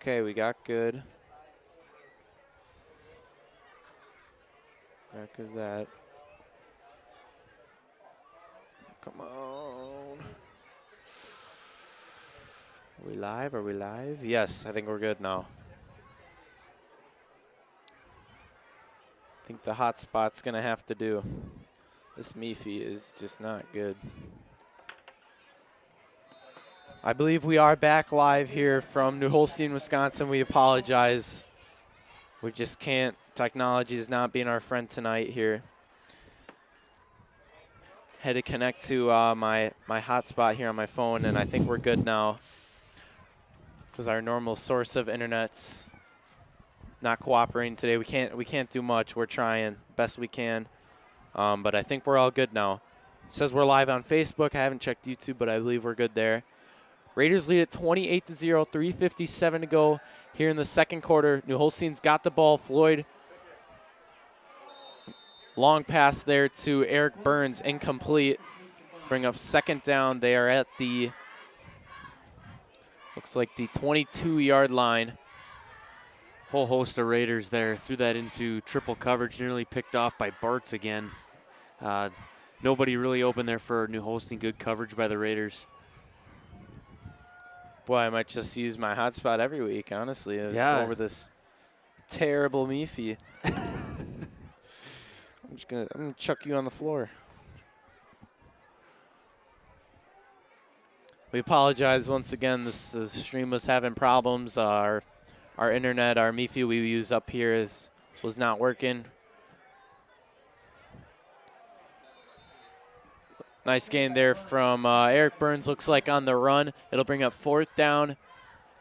Okay, we got good. Got good at that. Come on. Are we live? Are we live? Yes, I think we're good now. I think the hot spot's going to have to do. This Miffy is just not good. I believe we are back live here from New Holstein, Wisconsin. We apologize. We just can't. Technology is not being our friend tonight here. Had to connect to my hotspot here on my phone, and I think we're good now. Because our normal source of internet's not cooperating today. We can't do much. We're trying best we can, but I think we're all good now. It says we're live on Facebook. I haven't checked YouTube, but I believe we're good there. Raiders lead at 28-0, 3:57 to go here in the second quarter. New Holstein's got the ball. Floyd, long pass there to Eric Burns, incomplete. Bring up second down. They are at the, looks like the 22-yard line. Whole host of Raiders there. Threw that into triple coverage, nearly picked off by Bartz again. Nobody really open there for New Holstein. Good coverage by the Raiders. Boy, I might just use my hotspot every week, honestly. It's Yeah. over this terrible Miffy. I'm gonna chuck you on the floor. We apologize once again. This stream was having problems. Our internet, our Miffy we use up here was not working. Nice gain there from Eric Burns, looks like on the run. It'll bring up fourth down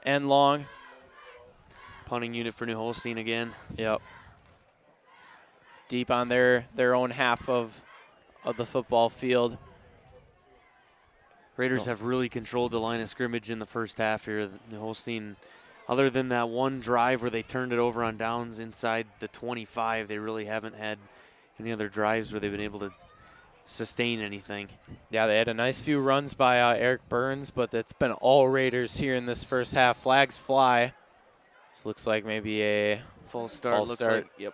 and long. Punting unit for New Holstein again. Yep. Deep on their own half of the football field. Raiders have really controlled the line of scrimmage in the first half here. New Holstein, other than that one drive where they turned it over on downs inside the 25, they really haven't had any other drives where they've been able to sustain anything. Yeah, they had a nice few runs by Eric Burns, but it's been all Raiders here in this first half. Flags fly. This looks like maybe a False start. false start. Like, yep.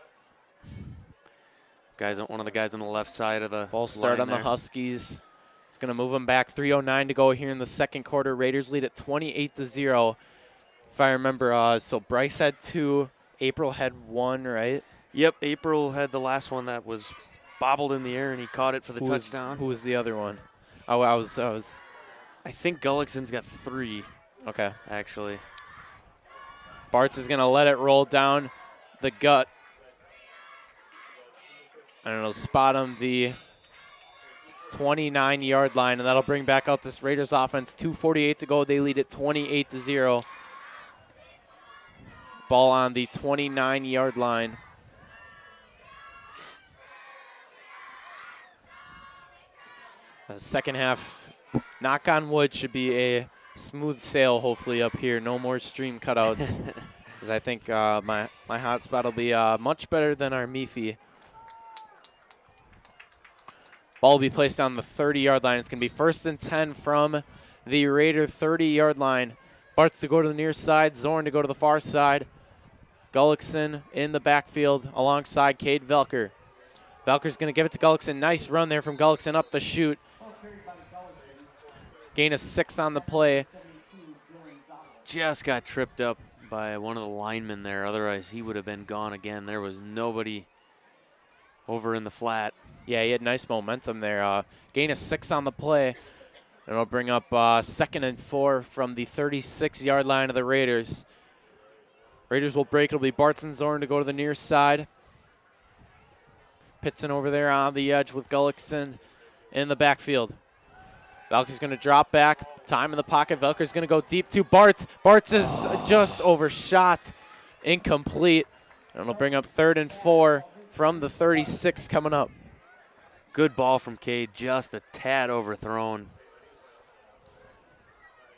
One of the guys on the left side of the False start on there. the Huskies. It's going to move them back. 3:09 to go here in the second quarter. Raiders lead at 28-0. If I remember, so Bryce had 2, April had 1, right? Yep, April had the last one that was bobbled in the air, and he caught it for the touchdown. Who was the other one? Oh, I was. I think Gullickson's got 3. Okay. Actually. Bartz is going to let it roll down the gut. I don't know, spot him the 29-yard line, and that'll bring back out this Raiders offense. 2:48 to go. They lead at 28-0. Ball on the 29-yard line. The second half, knock on wood, should be a smooth sail hopefully up here. No more stream cutouts. Because I think my hotspot will be much better than our Miffy. Ball will be placed on the 30-yard line. It's going to be 1st and 10 from the Raider 30-yard line. Bartz to go to the near side. Zorn to go to the far side. Gullickson in the backfield alongside Cade Velker. Velker's going to give it to Gullickson. Nice run there from Gullickson up the chute. Gain of 6 on the play. Just got tripped up by one of the linemen there. Otherwise, he would have been gone again. There was nobody over in the flat. Yeah, he had nice momentum there. Gain of 6 on the play. And it'll bring up 2nd and 4 from the 36-yard line of the Raiders. Raiders will break. It'll be Bartz and Zorn to go to the near side. Pitson over there on the edge with Gullickson in the backfield. Velker's going to drop back. Time in the pocket. Velker's going to go deep to Bartz. Bartz is just overshot. Incomplete. And it'll bring up 3rd and 4 from the 36 coming up. Good ball from Cade. Just a tad overthrown.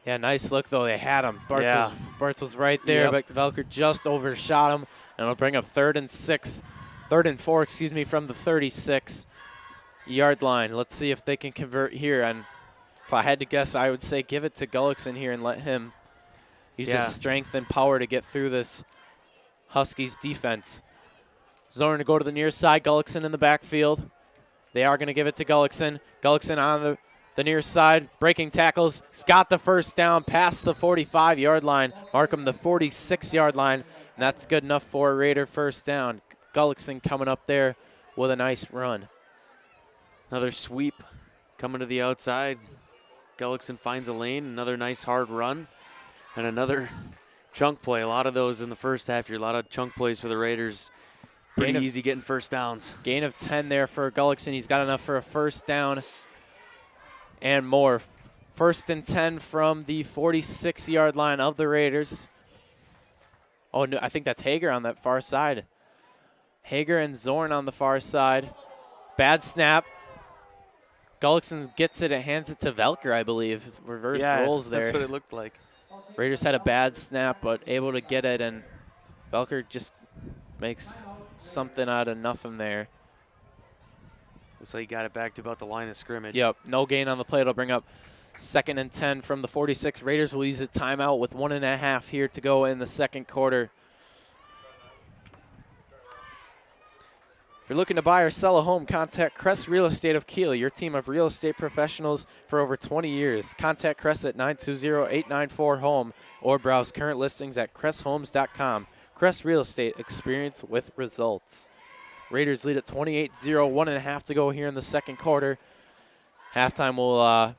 Yeah, nice look, though. They had him. Bartz was right there, but Velker just overshot him. And it'll bring up 3rd and 4, excuse me, from the 36-yard line. Let's see if they can convert here. And if I had to guess, I would say give it to Gullickson here and let him Uses strength and power to get through this Huskies defense. Zorn to go to the near side. Gullickson in the backfield. They are going to give it to Gullickson. Gullickson on the near side, breaking tackles. He's got the first down past the 45-yard line. Markham the 46-yard line, and that's good enough for a Raider first down. Gullickson coming up there with a nice run. Another sweep coming to the outside. Gullickson finds a lane, another nice hard run, and another chunk play. A lot of those in the first half here, a lot of chunk plays for the Raiders. Pretty easy getting first downs. Gain of 10 there for Gullickson. He's got enough for a first down and more. First and 10 from the 46-yard line of the Raiders. Oh, no, I think that's Hager on that far side. Hager and Zorn on the far side. Bad snap. Gullickson gets it and hands it to Velker, I believe. Reverse rolls there. That's what it looked like. Raiders had a bad snap, but able to get it, and Velker just makes something out of nothing there. So he got it back to about the line of scrimmage. Yep, no gain on the play. It'll bring up 2nd and 10 from the 46. Raiders will use a timeout with 1.5 here to go in the second quarter. If you're looking to buy or sell a home, contact Crest Real Estate of Kiel, your team of real estate professionals for over 20 years. Contact Crest at 920-894-HOME or browse current listings at cresthomes.com. Crest Real Estate, experience with results. Raiders lead at 28-0, 1.5 to go here in the second quarter. Halftime will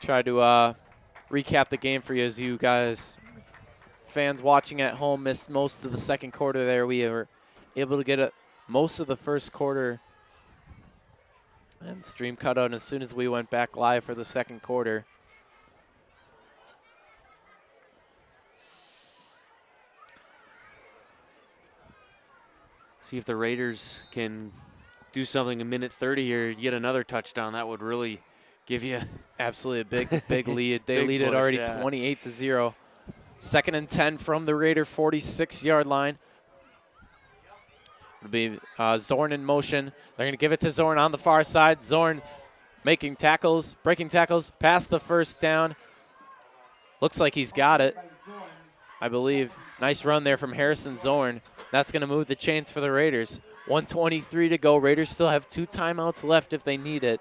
try to recap the game for you as you guys, fans watching at home, missed most of the second quarter there. We were able to get most of the first quarter and stream cut out as soon as we went back live for the second quarter. See if the Raiders can do something in minute 30 here, get another touchdown. That would really give you absolutely a big lead. They lead it already 28-0. 2nd and 10 from the Raider 46-yard line. It'll be Zorn in motion. They're going to give it to Zorn on the far side. Zorn making tackles, breaking tackles, past the first down. Looks like he's got it, I believe. Nice run there from Harrison Zorn. That's going to move the chains for the Raiders. 1:23 to go. Raiders still have 2 timeouts left if they need it.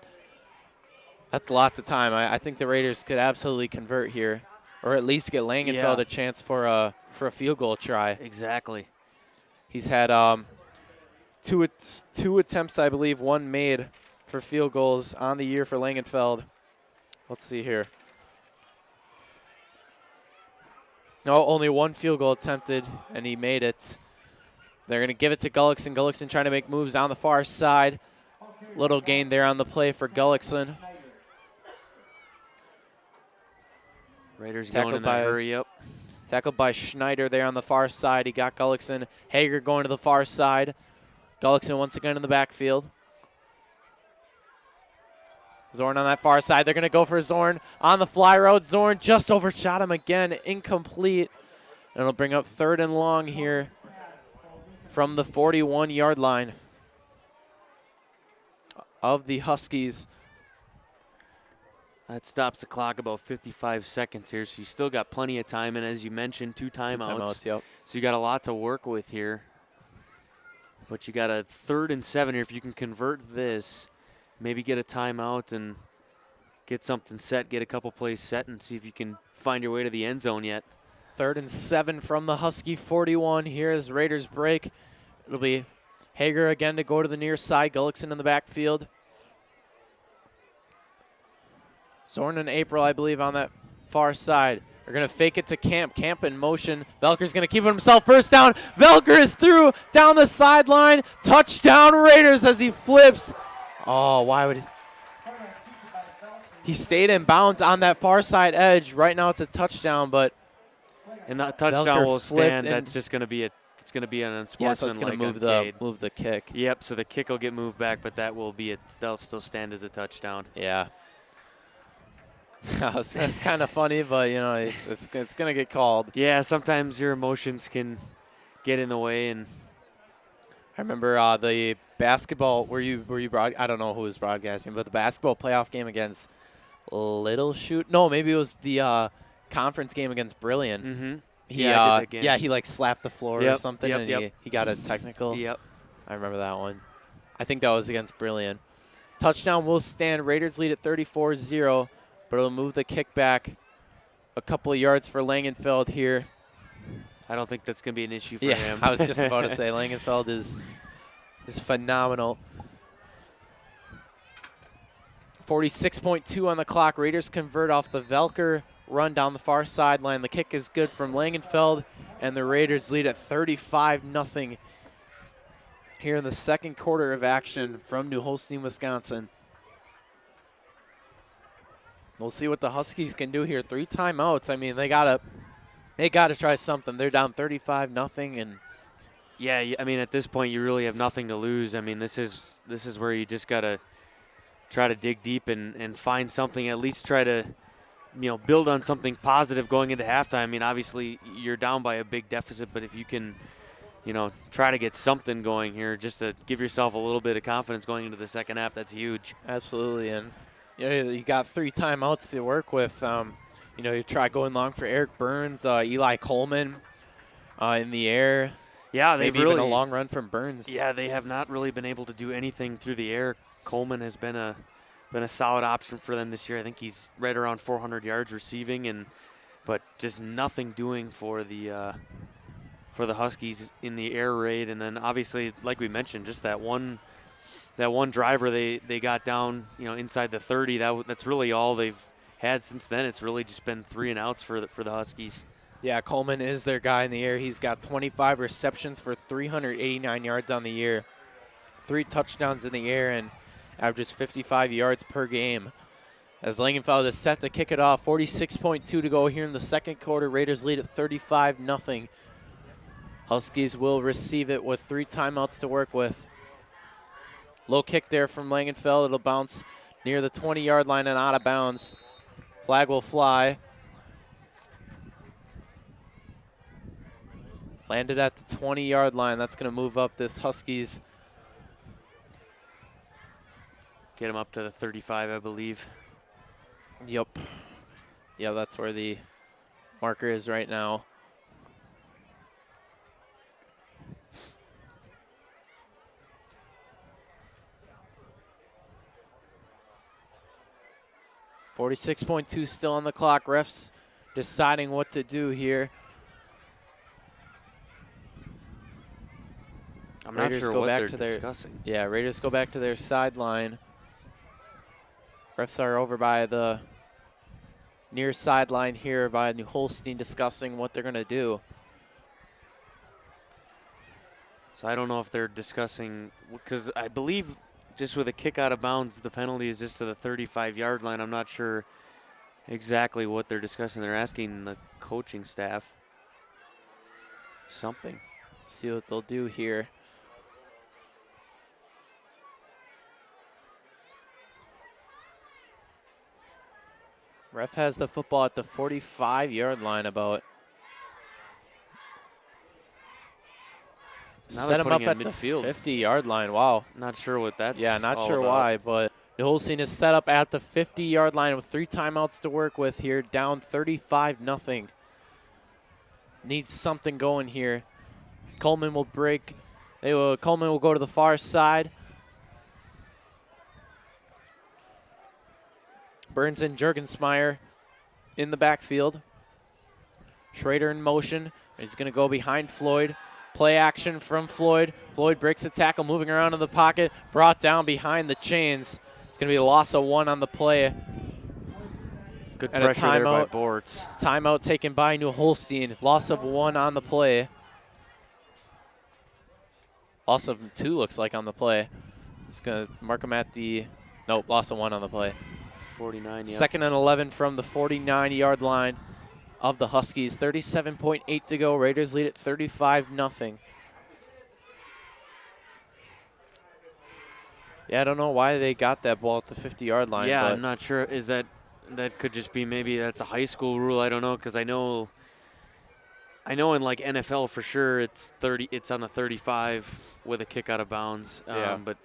That's lots of time. I think the Raiders could absolutely convert here, or at least get Langenfeld a chance for a field goal try. Exactly. He's had two attempts, I believe, 1 made for field goals on the year for Langenfeld. Let's see here. No, only 1 field goal attempted, and he made it. They're going to give it to Gullickson. Gullickson trying to make moves on the far side. Little gain there on the play for Gullickson. Raiders going in that hurry up. Tackled by Schneider there on the far side. He got Gullickson. Hager going to the far side. Gullickson once again in the backfield. Zorn on that far side. They're going to go for Zorn on the fly route. Zorn just overshot him again. Incomplete. And it'll bring up 3rd and long here from the 41-yard line of the Huskies. That stops the clock about 55 seconds here, so you still got plenty of time. And as you mentioned, 2 timeouts. Yep. So you got a lot to work with here. But you got a 3rd and 7 here. If you can convert this, maybe get a timeout and get something set, get a couple plays set, and see if you can find your way to the end zone yet. 3rd and 7 from the Husky 41. Here as Raiders break. It'll be Hager again to go to the near side. Gullickson in the backfield. Zorn and April, I believe, on that far side. They're going to fake it to Camp. Camp in motion. Velker's going to keep it himself. First down. Velker is through down the sideline. Touchdown Raiders as he flips. Oh, why would he stayed in bounds on that far side edge. Right now it's a touchdown, but and that touchdown will stand. That's just going to be it's going to be an unsportsmanlike. Yeah, so it's going to move the kick. Yep. So the kick will get moved back, but that'll still stand as a touchdown. Yeah. That's kind of funny, but you know it's going to get called. Yeah. Sometimes your emotions can get in the way, and I remember the basketball. Were you I don't know who was broadcasting, but the basketball playoff game against Little Shoot. No, maybe it was the conference game against Brilliant. Mm-hmm. He, Yeah, I did that game. yeah, he like slapped the floor or Yep, something, yep, and yep. he got a technical. Yep. I remember that one. I think that was against Brilliant. Touchdown will stand. Raiders lead at 34-0, but it'll move the kickback a couple of yards for Langenfeld here. I don't think that's going to be an issue for Yeah, him. I was just about to say Langenfeld is phenomenal. 46.2 on the clock. Raiders convert off the Velker run down the far sideline. The kick is good from Langenfeld, and the Raiders lead at 35-0 here in the second quarter of action from New Holstein, Wisconsin. We'll see what the Huskies can do here. 3 timeouts. I mean, they gotta try something. They're down 35-0, and yeah, I mean, at this point, you really have nothing to lose. I mean, this is where you just got to try to dig deep and find something, at least try to, build on something positive going into halftime. I mean, obviously, you're down by a big deficit, but if you can, try to get something going here just to give yourself a little bit of confidence going into the second half, that's huge. absolutely. And you got 3 timeouts to work with. You try going long for Eric Burns, Eli Coleman in the air. Yeah, maybe even a long run from Burns. Yeah, they have not really been able to do anything through the air. Coleman has been a solid option for them this year. I think he's right around 400 yards receiving, but just nothing doing for the Huskies in the air raid. And then obviously, like we mentioned, just that one driver they got down, inside the 30. That's really all they've had since then. It's really just been 3 and outs for the Huskies. Yeah, Coleman is their guy in the air. He's got 25 receptions for 389 yards on the year, 3 touchdowns in the air, and averages 55 yards per game. As Langenfeld is set to kick it off, 46.2 to go here in the second quarter. Raiders lead at 35-0. Huskies will receive it with 3 timeouts to work with. Low kick there from Langenfeld. It'll bounce near the 20-yard line and out of bounds. Flag will fly. Landed at the 20-yard line. That's going to move up this Huskies. Get him up to the 35, I believe. Yep. Yeah, that's where the marker is right now. .2 still on the clock. Refs deciding what to do here. I'm not sure what they're discussing. Yeah, Raiders go back to their sideline. Refs are over by the near sideline here by New Holstein discussing what they're going to do. So I don't know if they're discussing, because I believe just with a kick out of bounds, the penalty is just to the 35-yard line. I'm not sure exactly what they're discussing. They're asking the coaching staff something. See what they'll do here. Ref has the football at the 45-yard line about. Now Set him up at midfield. The 50-yard line. Wow. Not sure what that's not all sure about. why, but New Holstein is set up at the 50-yard line with 3 timeouts to work with here, down 35-0. Needs something going here. Coleman will break. Coleman will go to the far side. Burns and Jurgensmeyer in the backfield. Schrader in motion. He's going to go behind Floyd. Play action from Floyd. Floyd breaks the tackle, moving around in the pocket. Brought down behind the chains. It's going to be a loss of 1 on the play. Good and pressure a timeout, there by Bortz. Timeout taken by New Holstein. Loss of 1 on the play. Loss of 2 looks like on the play. It's going to mark him at the, nope, loss of 1 on the play. 49, yeah. 2nd and 11 from the 49-yard line of the Huskies. 37.8 to go. Raiders lead at 35-0. Yeah, I don't know why they got that ball at the 50-yard line. Yeah, but I'm not sure. Is that could just be, maybe that's a high school rule. I don't know, because I know in like NFL for sure it's 30. It's on the 35 with a kick out of bounds. Yeah. But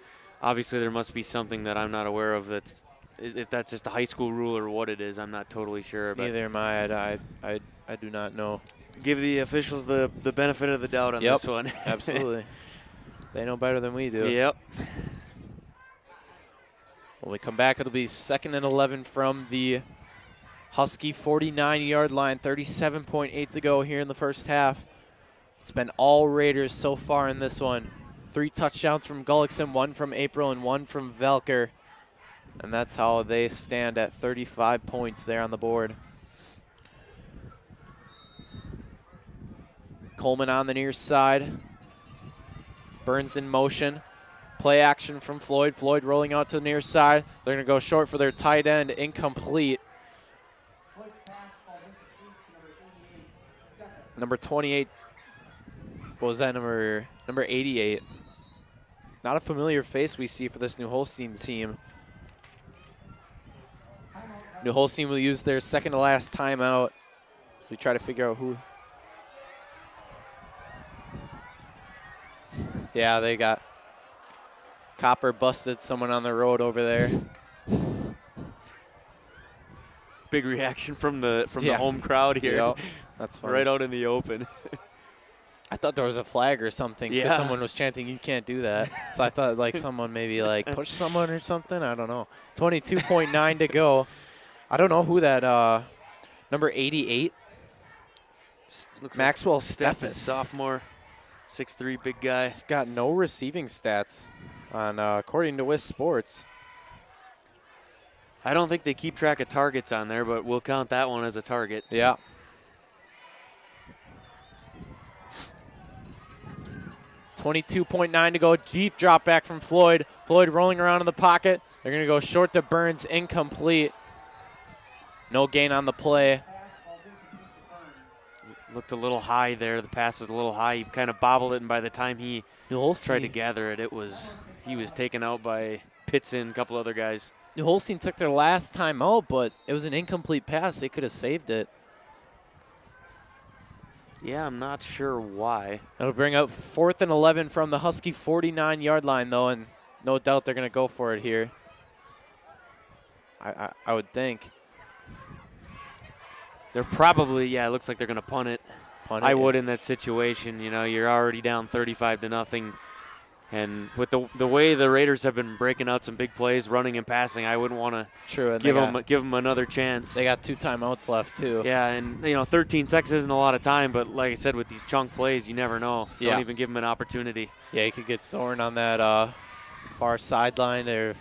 obviously there must be something that I'm not aware of that's if that's just a high school rule or what it is. I'm not totally sure. But Neither am I. I do not know. give the officials the benefit of the doubt on this one. Absolutely. They know better than we do. Yep. When we come back, it'll be 2nd and 11 from the Husky 49-yard line. 37.8 to go here in the first half. It's been all Raiders so far in this one. 3 touchdowns from Gullickson, 1 from April, and 1 from Velker. And that's how they stand at 35 points there on the board. Coleman on the near side. Burns in motion. Play action from Floyd. Floyd rolling out to the near side. They're going to go short for their tight end. Incomplete. Number 28. What was that number? Number 88. Not a familiar face we see for this New Holstein team. New Holstein will use their second to last timeout. We try to figure out who. Yeah, they got Copper busted someone on the road over there. Big reaction from the home crowd here. Yep. That's funny. Right out in the open. I thought there was a flag or something because Yeah. someone was chanting, "You can't do that." So I thought like someone maybe like pushed someone or something. I don't know. 22.9 to go. I don't know who that number 88. Looks Maxwell like Steph Steffes. is sophomore, 6'3", big guy. He's got no receiving stats on according to WIS Sports. I don't think they keep track of targets on there, but we'll count that one as a target. Yeah. .9 to go. Deep drop back from Floyd. Floyd rolling around in the pocket. They're going to go short to Burns. Incomplete. No gain on the play. Looked a little high there. The pass was a little high. He kind of bobbled it, and by the time he tried to gather it, he was taken out by Pitson, a couple other guys. New Holstein took their last time out, but it was an incomplete pass. They could have saved it. Yeah, I'm not sure why. It'll bring up 4th and 11 from the Husky 49-yard line, though, and no doubt they're going to go for it here. I would think. They're probably, yeah, it looks like they're going to punt it. I would yeah. in that situation. You know, you're already down 35-0. And with the way the Raiders have been breaking out some big plays, running and passing, I wouldn't want to give them another chance. They got 2 timeouts left, too. Yeah, and, 13 seconds isn't a lot of time, but like I said, with these chunk plays, you never know. Yeah. Don't even give them an opportunity. Yeah, you could get Soren on that far sideline there.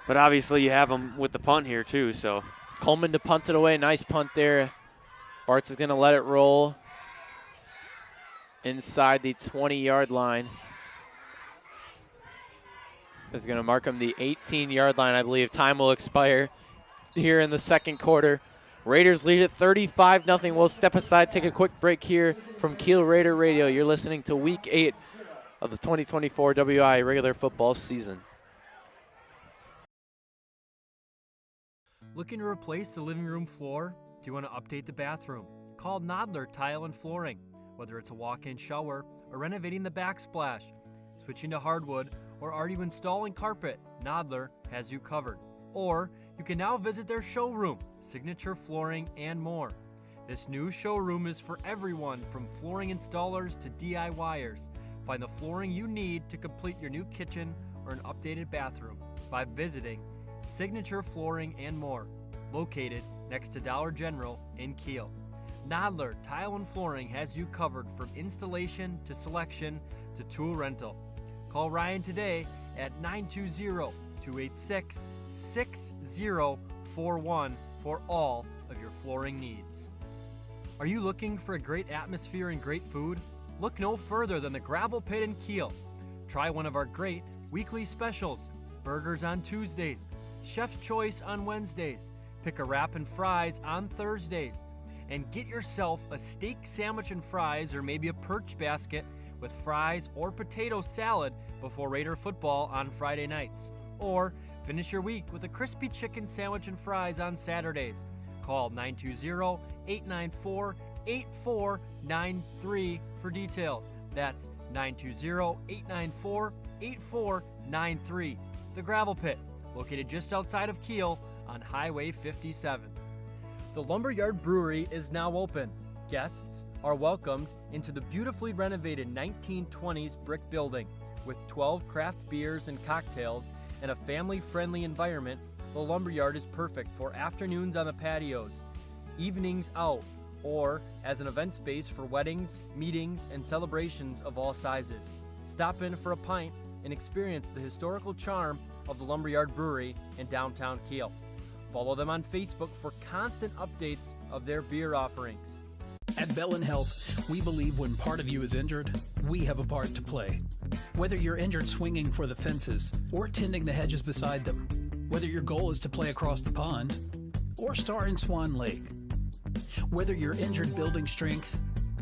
But obviously you have them with the punt here, too, so. Coleman to punt it away. Nice punt there. Bartz is going to let it roll inside the 20-yard line. Is going to mark him the 18-yard line, I believe. Time will expire here in the second quarter. Raiders lead at 35-0. We'll step aside, take a quick break here from Kiel Raider Radio. You're listening to Week 8 of the 2024 WI regular football season. Looking to replace the living room floor? Do you want to update the bathroom? Call Nodler Tile and Flooring. Whether it's a walk-in shower or renovating the backsplash, switching to hardwood, or are you installing carpet, Nodler has you covered. Or you can now visit their showroom, Signature Flooring and more. This new showroom is for everyone from flooring installers to DIYers. Find the flooring you need to complete your new kitchen or an updated bathroom by visiting Signature Flooring and more, located next to Dollar General in Kiel. Nodler Tile and Flooring has you covered from installation to selection to tool rental. Call Ryan today at 920-286-6041 for all of your flooring needs. Are you looking for a great atmosphere and great food? Look no further than the Gravel Pit in Kiel. Try one of our great weekly specials: burgers on Tuesdays, Chef's Choice on Wednesdays, pick a wrap and fries on Thursdays, and get yourself a steak sandwich and fries or maybe a perch basket with fries or potato salad before Raider football on Friday nights. Or finish your week with a crispy chicken sandwich and fries on Saturdays. Call 920-894-8493 for details. That's 920-894-8493. The Gravel Pit, located just outside of Kiel on Highway 57. The Lumberyard Brewery is now open. Guests are welcomed into the beautifully renovated 1920s brick building. With 12 craft beers and cocktails and a family-friendly environment, the Lumberyard is perfect for afternoons on the patios, evenings out, or as an event space for weddings, meetings, and celebrations of all sizes. Stop in for a pint and experience the historical charm of the Lumberyard Brewery in downtown Kiel. Follow them on Facebook for constant updates of their beer offerings. At Bellin Health, we believe when part of you is injured, we have a part to play. Whether you're injured swinging for the fences or tending the hedges beside them, whether your goal is to play across the pond or star in Swan Lake, whether you're injured building strength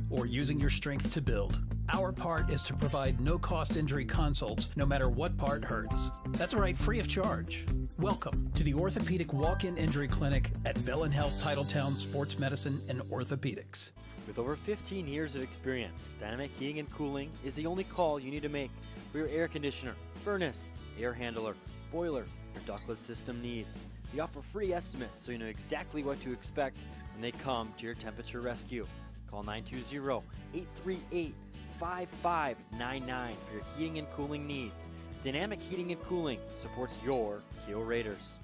or using your strength to build, our part is to provide no-cost injury consults no matter what part hurts. That's right, free of charge. Welcome to the Orthopedic Walk-In Injury Clinic at Bellin Health Titletown Sports Medicine and Orthopedics. With over 15 years of experience, Dynamic Heating and Cooling is the only call you need to make for your air conditioner, furnace, air handler, boiler, or ductless system needs. We offer free estimates so you know exactly what to expect when they come to your temperature rescue. Call 920-838-5599 for your heating and cooling needs. Dynamic Heating and Cooling supports your Kiel Raiders.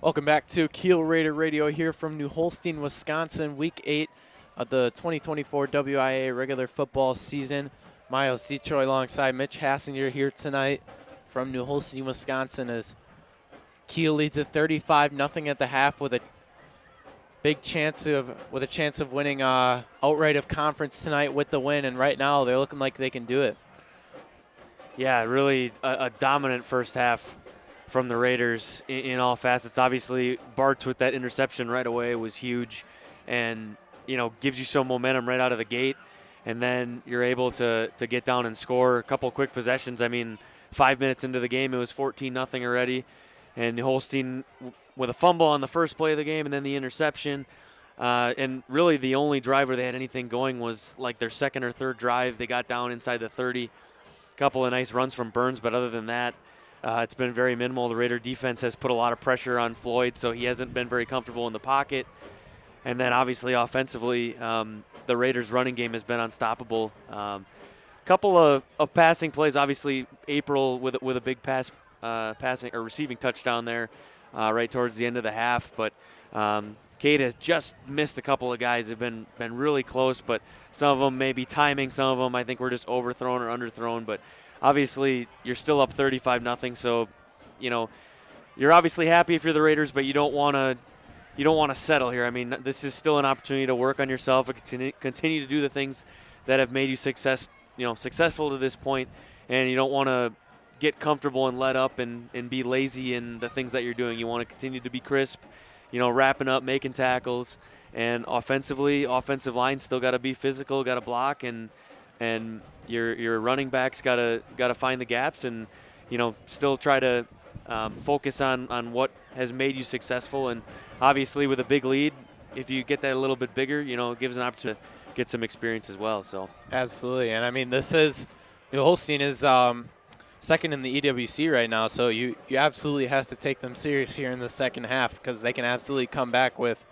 Welcome back to Kiel Raider Radio here from New Holstein, Wisconsin, Week 8 of the 2024 WIA regular football season. Miles Detroit alongside Mitch Hassinger here tonight from New Holstein, Wisconsin, as Kiel leads at 35-0 at the half with a big chance of winning outright of conference tonight with the win, and right now they're looking like they can do it. Yeah, really a dominant first half from the Raiders in all facets. Obviously, Bartz with that interception right away was huge, and gives you some momentum right out of the gate, and then you're able to get down and score a couple quick possessions. I mean, 5 minutes into the game, it was 14-0 already, and Holstein with a fumble on the first play of the game and then the interception. And really the only drive where they had anything going was like their second or third drive. They got down inside the 30. A couple of nice runs from Burns, but other than that, it's been very minimal. The Raider defense has put a lot of pressure on Floyd, so he hasn't been very comfortable in the pocket. And then obviously offensively, the Raiders' running game has been unstoppable. Couple of passing plays, obviously April with a big passing or receiving touchdown there right towards the end of the half. But Cade has just missed a couple of guys that have been really close, but some of them may be timing. Some of them I think were just overthrown or underthrown. But obviously you're still up 35-0, so you're obviously happy if you're the Raiders, but you don't want to settle here. I mean, this is still an opportunity to work on yourself and continue to do the things that have made you successful to this point, and you don't want to get comfortable and let up and be lazy in the things that you're doing. You want to continue to be crisp, wrapping up, making tackles, and offensive line still got to be physical, got to block, and your running backs got to find the gaps and still try to focus on what has made you successful. And obviously with a big lead, if you get that a little bit bigger, it gives an opportunity to get some experience as well. So absolutely, and I mean New Holstein is second in the EWC right now, so you absolutely have to take them serious here in the second half, because they can absolutely come back with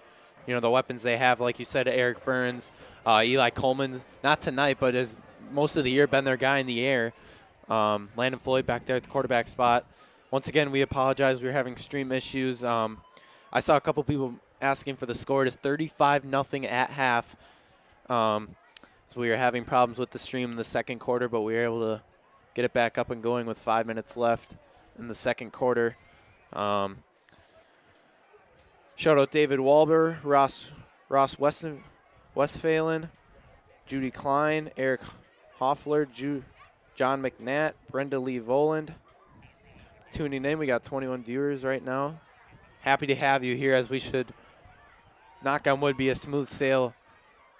the weapons they have, like you said, Eric Burns, Eli Coleman, not tonight, but has most of the year been their guy in the air. Landon Floyd back there at the quarterback spot. Once again, we apologize. We were having stream issues. I saw a couple people asking for the score. It is 35-0 at half. So we were having problems with the stream in the second quarter, but we were able to get it back up and going with 5 minutes left in the second quarter. Shout out David Walber, Ross Westphalen, Judy Klein, Eric Hoffler, John McNatt, Brenda Lee Voland. Tuning in, we got 21 viewers right now. Happy to have you here, as we should, knock on wood, be a smooth sail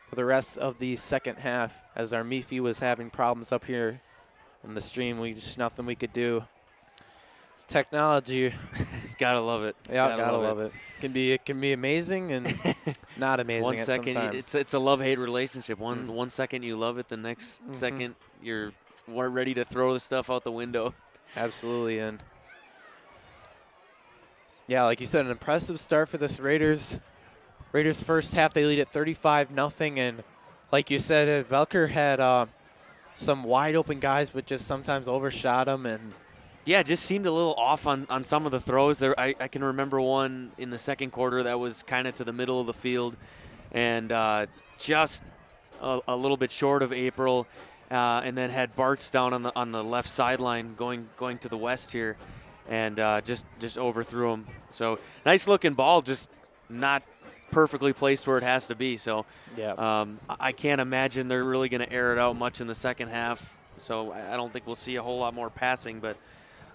for the rest of the second half, as our Mifi was having problems up here in the stream. Just nothing we could do. It's technology. Gotta love it. Yeah, gotta love it. It can be amazing and not amazing. 1 second, sometimes. it's a love-hate relationship. One second you love it, the next second you're weren't ready to throw the stuff out the window. Absolutely. And yeah, like you said, an impressive start for this Raiders. Raiders first half, they lead at 35-0. And like you said, Velker had some wide open guys, but just sometimes overshot them. And yeah, it just seemed a little off on some of the throws. There, I can remember one in the second quarter that was kind of to the middle of the field and just a little bit short of April, and then had Bartz down on the left sideline going to the west here, and just overthrew him. So nice looking ball, just not perfectly placed where it has to be. So yeah, I can't imagine they're really going to air it out much in the second half. So I don't think we'll see a whole lot more passing, but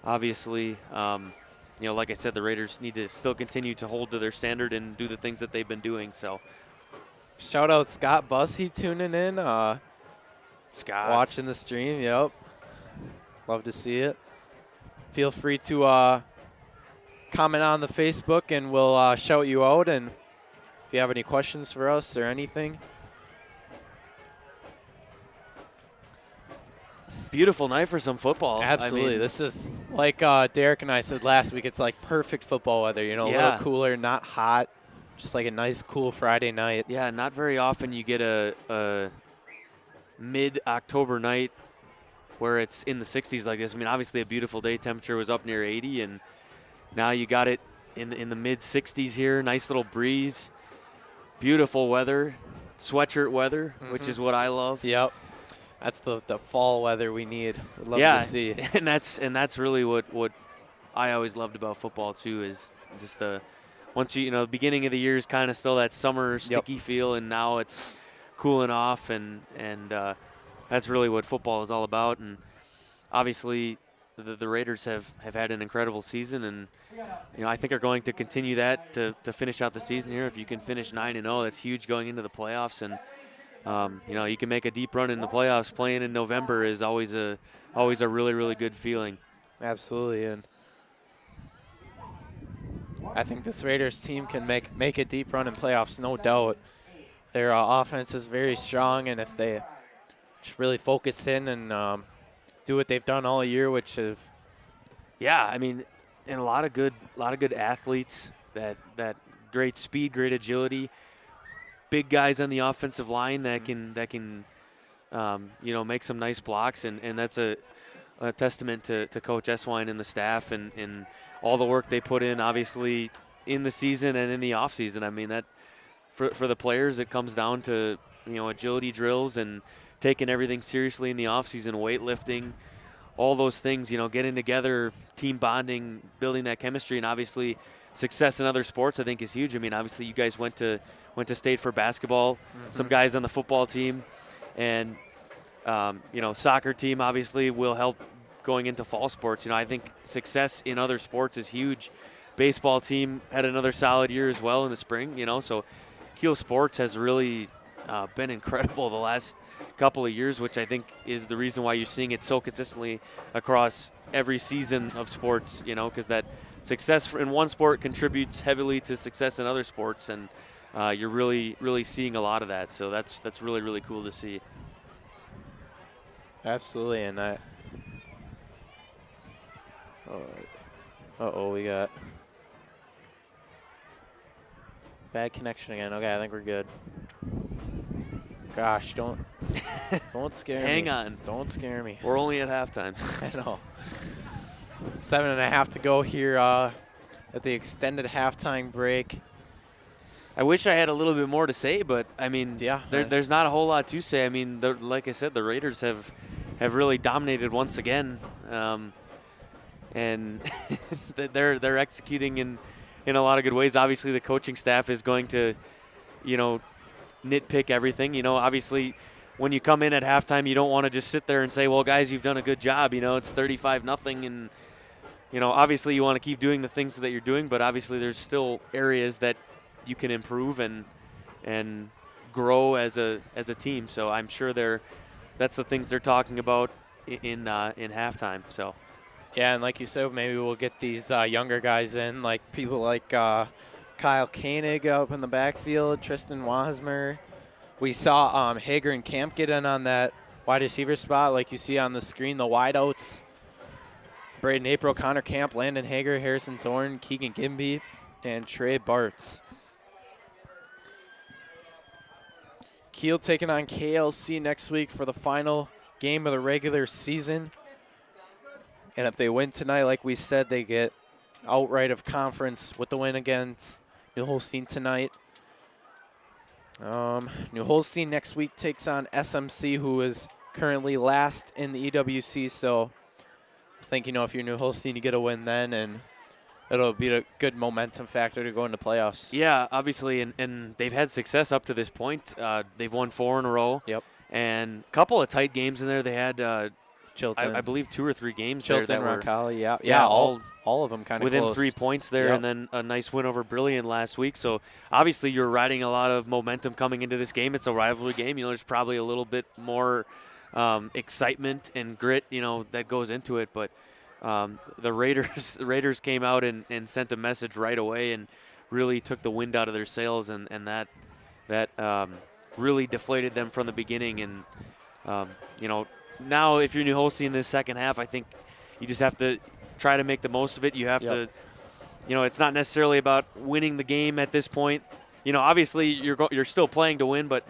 obviously, like I said, the Raiders need to still continue to hold to their standard and do the things that they've been doing. So, shout out Scott Bussey tuning in, Scott watching the stream. Yep, love to see it. Feel free to comment on the Facebook, and we'll shout you out. And if you have any questions for us or anything. Beautiful night for some football. Absolutely. I mean, this is, like Derek and I said last week, it's like perfect football weather, a little cooler, not hot, just like a nice, cool Friday night. Yeah, not very often you get a mid-October night where it's in the 60s like this. I mean, obviously a beautiful day. Temperature was up near 80, and now you got it in the mid-60s here. Nice little breeze. Beautiful weather. Sweatshirt weather, which is what I love. Yep. That's the fall weather we need. We'd love to see. and that's really what I always loved about football too, is just the beginning of the year is kind of still that summer sticky feel, and now it's cooling off, and that's really what football is all about. And obviously the Raiders have had an incredible season, and I think are going to continue that to finish out the season here. If you can finish 9-0, that's huge going into the playoffs. And you can make a deep run in the playoffs. Playing in November is always a really, really good feeling. Absolutely, and I think this Raiders team can make a deep run in playoffs, no doubt. Their offense is very strong, and if they just really focus in and do what they've done all year, which is and a lot of good athletes, that great speed, great agility. Big guys on the offensive line that can make some nice blocks, and that's a testament to Coach Eswine and the staff and all the work they put in, obviously in the season and in the off season. I mean, that for the players, it comes down to agility drills and taking everything seriously in the off season, weightlifting, all those things. Getting together, team bonding, building that chemistry, and obviously success in other sports I think is huge. I mean, obviously you guys went to state for basketball, some guys on the football team, and soccer team obviously will help going into fall sports. I think success in other sports is huge. Baseball team had another solid year as well in the spring, so Kiel Sports has really been incredible the last couple of years, which I think is the reason why you're seeing it so consistently across every season of sports, because that success in one sport contributes heavily to success in other sports, and you're really, really seeing a lot of that. So that's really, really cool to see. absolutely, and we got bad connection again. Okay, I think we're good. Gosh, don't scare me. Hang on. Don't scare me. We're only at halftime. I know. 7.5 to go here at the extended halftime break. I wish I had a little bit more to say, but I mean, there's not a whole lot to say. I mean, like I said, the Raiders have really dominated once again, and they're executing in a lot of good ways. Obviously, the coaching staff is going to, nitpick everything. Obviously, when you come in at halftime, you don't want to just sit there and say, "Well, guys, you've done a good job." It's 35-0, and obviously you want to keep doing the things that you're doing, but obviously there's still areas that you can improve and grow as a team. So I'm sure that's the things they're talking about in halftime. So yeah, and like you said, maybe we'll get these younger guys in, like people like Kyle Koenig up in the backfield, Tristan Wasmer. We saw Hager and Camp get in on that wide receiver spot, like you see on the screen, the wideouts. Braden April, Connor Camp, Landon Hager, Harrison Zorn, Keegan Gimby, and Trey Bartz. Kiel taking on KLC next week for the final game of the regular season. And if they win tonight, like we said, they get outright of conference with the win against New Holstein tonight. New Holstein next week takes on SMC, who is currently last in the EWC. So I think, you know, if you're New Holstein, you get a win then, and it'll be a good momentum factor to go into playoffs. Yeah, obviously, and they've had success up to this point. They've won 4 in a row. Yep. And a couple of tight games in there. They had, Chilton. I believe, 2 or 3 games Chilton, there that Roncalli, were yeah, all of them kind of within close. 3 points there, Yep. and then a nice win over Brilliant last week. So obviously, you're riding a lot of momentum coming into this game. It's a rivalry game. You know, there's probably a little bit more excitement and grit, you know, that goes into it. But the Raiders came out and sent a message right away and really took the wind out of their sails, and that really deflated them from the beginning. And you know, now if you're New Holstein in this second half, I think you just have to try to make the most of it. You have to, you know, it's not necessarily about winning the game at this point. You know, obviously you're still playing to win, but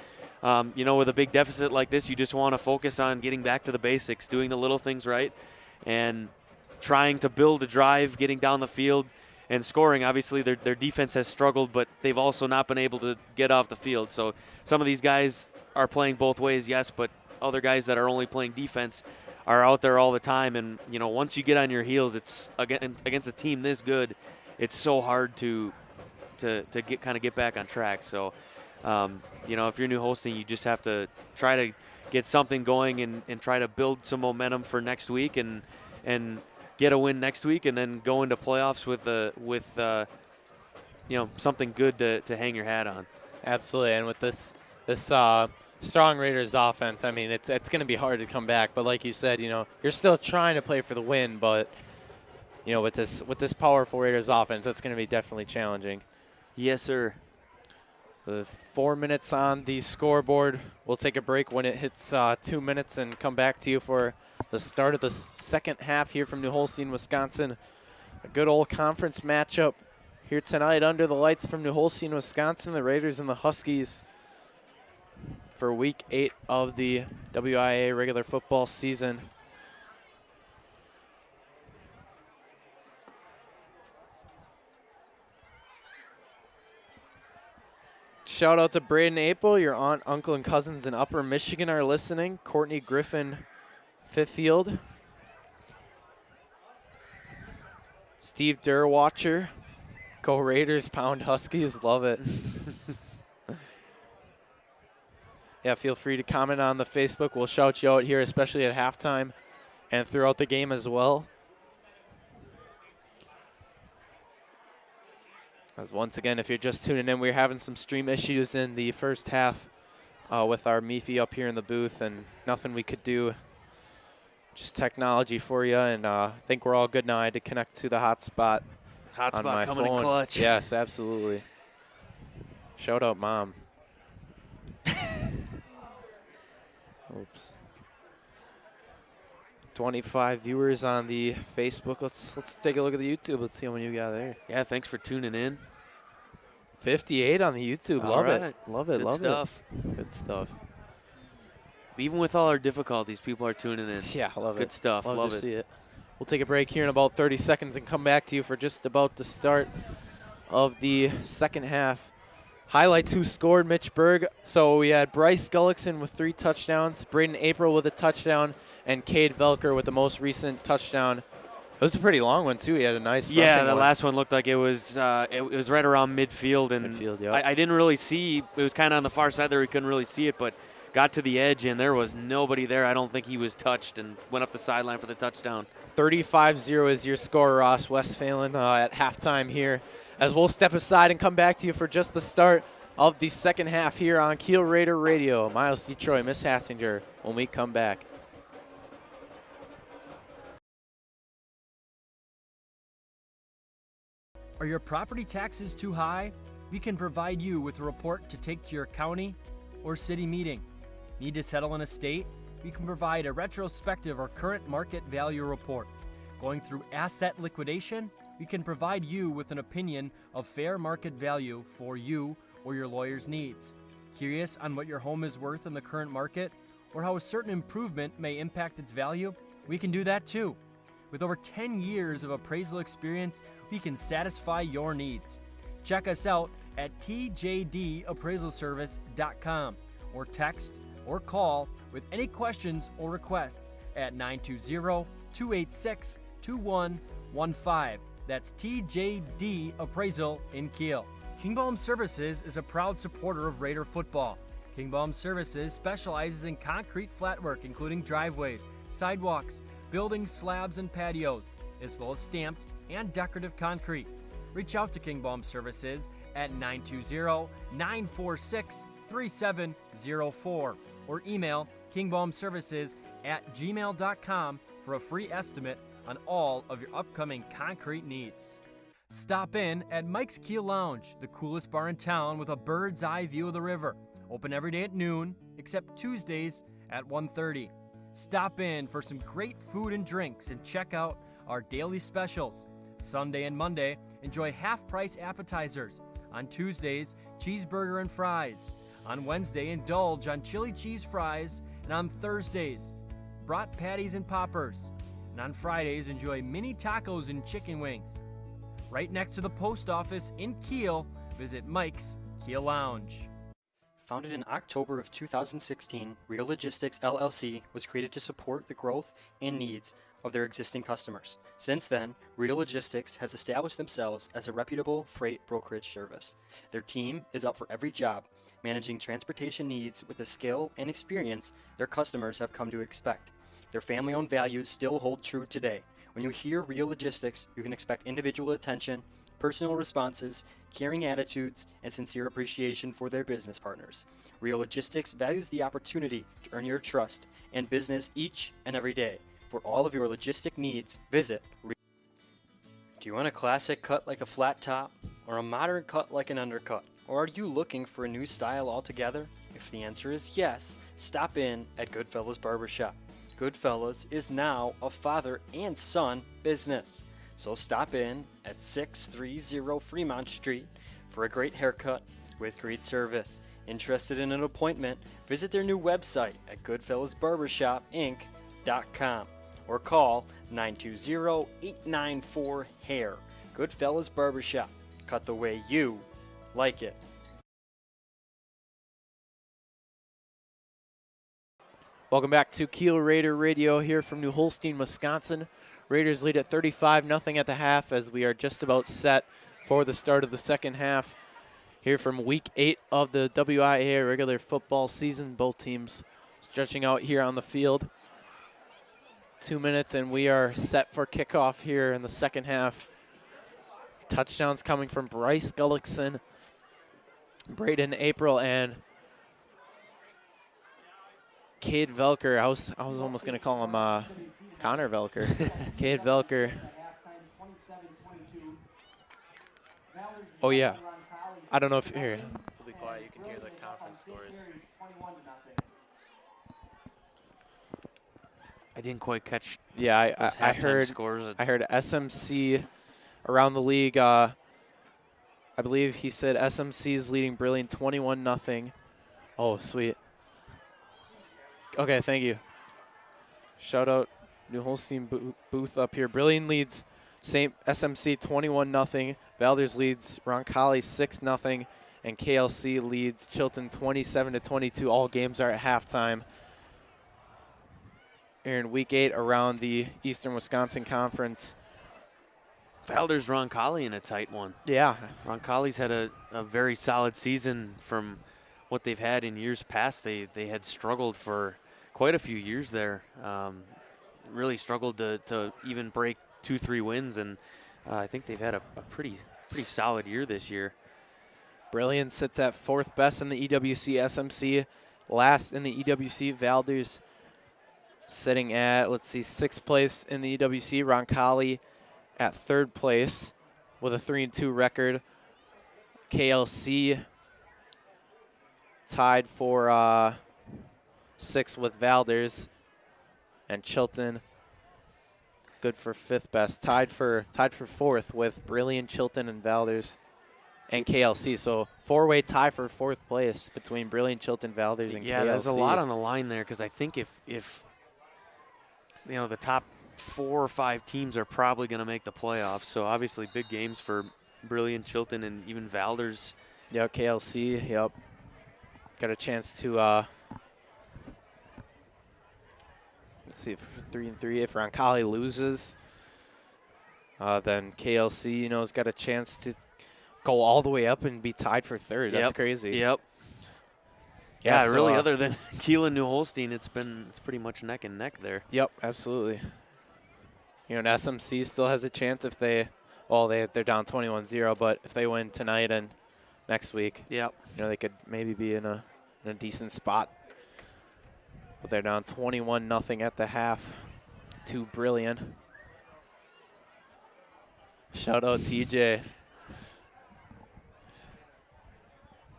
you know, with a big deficit like this, you just want to focus on getting back to the basics, doing the little things right, and trying to build a drive, getting down the field, and scoring. Obviously, their defense has struggled, but they've also not been able to get off the field. So some of these guys are playing both ways, yes, but other guys that are only playing defense are out there all the time. And, you know, once you get on your heels, it's against a team this good, it's so hard to get back on track. So, you know, if you're New Holstein, you just have to try to get something going and try to build some momentum for next week and get a win next week, and then go into playoffs with you know, something good to hang your hat on. Absolutely, and with this strong Raiders offense, I mean, it's going to be hard to come back. But like you said, you know, you're still trying to play for the win, but you know, with this powerful Raiders offense, that's going to be definitely challenging. Yes, sir. 4 minutes on the scoreboard. We'll take a break when it hits 2 minutes and come back to you for the start of the second half here from New Holstein, Wisconsin. A good old conference matchup here tonight under the lights from New Holstein, Wisconsin, the Raiders and the Huskies for Week 8 of the WIA regular football season. Shout out to Braden April. Your aunt, uncle, and cousins in Upper Michigan are listening. Courtney Griffin Fiffield. Steve Durwatcher. Go Raiders, pound Huskies. Love it. Yeah, feel free to comment on the Facebook. We'll shout you out here, especially at halftime and throughout the game as well. As once again, if you're just tuning in, we're having some stream issues in the first half with our Meefy up here in the booth, and nothing we could do. Just technology for you, and I think we're all good now. I had to connect to the hotspot. Hotspot coming in clutch. Yes, absolutely. Shout out, Mom. Oops. 25 viewers on the Facebook. Let's take a look at the YouTube. Let's see how many you got there. Yeah, thanks for tuning in. 58 on the YouTube. All Love right. it. Love it. Good Love stuff. it. Good stuff. Even with all our difficulties, people are tuning in. Yeah, I love it. Good stuff. Love Love to it. see it. We'll take a break here in about 30 seconds and come back to you for just about the start of the second half. Highlights who scored: Mitch Berg. So we had Bryce Gullickson with 3 touchdowns, Braden April with a touchdown, and Cade Velker with the most recent touchdown. It was a pretty long one, too. He had a nice Yeah, the one. last one looked like it was right around midfield. And Midfield, yep. I didn't really see. It was kind of on the far side there. We couldn't really see it, but got to the edge, and there was nobody there. I don't think he was touched, and went up the sideline for the touchdown. 35-0 is your score, Ross Westphalen, at halftime here, as we'll step aside and come back to you for just the start of the second half here on Kiel Raider Radio. Miles Detroit, Miss Hassinger, when we come back. Are your property taxes too high? We can provide you with a report to take to your county or city meeting. Need to settle an estate? we can provide a retrospective or current market value report. Going through asset liquidation, we can provide you with an opinion of fair market value for you or your lawyer's needs. Curious on what your home is worth in the current market or how a certain improvement may impact its value? We can do that too. With over 10 years of appraisal experience, we can satisfy your needs. Check us out at tjdappraisalservice.com or text or call with any questions or requests at 920-286-2115. That's TJD Appraisal in Kiel. Kingbaum Services is a proud supporter of Raider football. Kingbaum Services specializes in concrete flatwork, including driveways, sidewalks, building slabs and patios, as well as stamped and decorative concrete. Reach out to Kingbaum Services at 920-946-3704 or email kingbaumservices@gmail.com for a free estimate on all of your upcoming concrete needs. Stop in at Mike's Kiel Lounge, the coolest bar in town with a bird's eye view of the river. Open every day at noon, except Tuesdays at 1:30. Stop in for some great food and drinks and check out our daily specials. Sunday and Monday, enjoy half-price appetizers. On Tuesdays, cheeseburger and fries. On Wednesday, indulge on chili cheese fries. And on Thursdays, brat patties and poppers. And on Fridays, enjoy mini tacos and chicken wings. Right next to the post office in Kiel, visit Mike's Kiel Lounge. Founded in October of 2016, Real Logistics LLC was created to support the growth and needs of their existing customers. Since then, Real Logistics has established themselves as a reputable freight brokerage service. Their team is up for every job, managing transportation needs with the skill and experience their customers have come to expect. Their family-owned values still hold true today. When you hear Real Logistics, you can expect individual attention, personal responses, caring attitudes, and sincere appreciation for their business partners. Real Logistics values the opportunity to earn your trust and business each and every day. For all of your logistic needs, visit Do you want a classic cut like a flat top, or a modern cut like an undercut? Or are you looking for a new style altogether? If the answer is yes, stop in at Goodfellas Barbershop. Goodfellas is now a father and son business. So stop in at 630 Fremont Street for a great haircut with great service. Interested in an appointment? Visit their new website at goodfellasbarbershopinc.com or call 920-894-HAIR. Goodfellas Barbershop. Cut the way you like it. Welcome back to Kiel Raider Radio here from New Holstein, Wisconsin. Raiders lead at 35-0 at the half as we are just about set for the start of the second half. Here from Week 8 of the WIAA regular football season. Both teams stretching out here on the field. 2 minutes and we are set for kickoff here in the second half. Touchdowns coming from Bryce Gullickson, Braden April, and Cade Velker. I was almost going to call him Connor Velker. Cade Velker. Oh, yeah. I don't know if here. We'll be quiet. You can hear the conference scores. I didn't quite catch. Yeah, I heard scores. I heard SMC around the league. I believe he said SMC is leading Brilliant 21-0. Oh, sweet. Okay, thank you. Shout out New Holstein booth up here. Brilliant leads SMC 21-0. Valders leads Roncalli 6-0. And KLC leads Chilton 27-22. All games are at halftime. Here in Week 8 around the Eastern Wisconsin Conference. Valders Roncalli in a tight one. Yeah. Roncalli's had a very solid season from what they've had in years past. They had struggled for quite a few years there. Really struggled to even break 2-3 wins, and I think they've had a pretty solid year this year. Brilliant sits at 4th best in the EWC. SMC last in the EWC. Valders sitting at, 6th place in the EWC. Roncalli at 3rd place with a 3-2 record. KLC tied for sixth with Valders. And Chilton, good for fifth best. Tied for fourth with Brilliant, Chilton, and Valders. And KLC, so four-way tie for fourth place between Brilliant, Chilton, Valders, and KLC. Yeah, there's a lot on the line there because I think if you know, the top 4 or 5 teams are probably going to make the playoffs. So obviously big games for Brilliant, Chilton, and even Valders. Yeah, KLC, yep. Got a chance to, let's see, if 3-3, if Roncalli loses, then KLC, you know, has got a chance to go all the way up and be tied for third. That's crazy. Yep. Yeah, Yeah, so, really, other than Kiel and New Holstein, it's pretty much neck and neck there. Yep, absolutely. You know, and SMC still has a chance if they, well, they're down 21-0, but if they win tonight and next week, Yep. you know, they could maybe be in a decent spot. But they're down 21-0 at the half. Too Brilliant. Shout out TJ.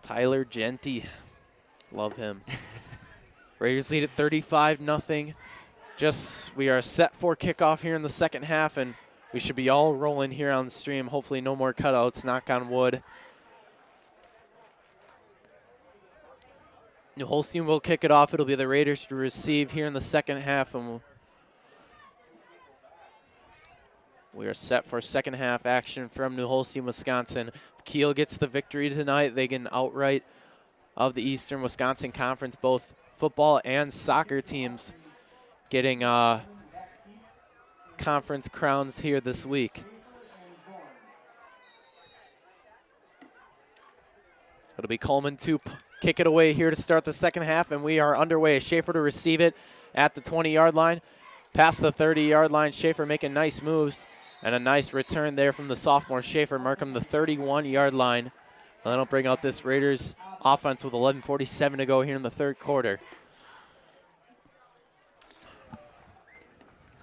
Tyler Genty. Love him. Raiders lead at 35-0. We are set for kickoff here in the second half, and we should be all rolling here on the stream. Hopefully no more cutouts, knock on wood. New Holstein will kick it off. It'll be the Raiders to receive here in the second half, and we are set for second half action from New Holstein, Wisconsin. If Kiel gets the victory tonight, they get an outright of the Eastern Wisconsin Conference, both football and soccer teams getting conference crowns here this week. It'll be Coleman to kick it away here to start the second half, and we are underway. Schaefer to receive it at the 20-yard line. Past the 30-yard line, Schaefer making nice moves, and a nice return there from the sophomore Schaefer. Markham the 31-yard line. And that'll bring out this Raiders offense with 11:47 to go here in the third quarter.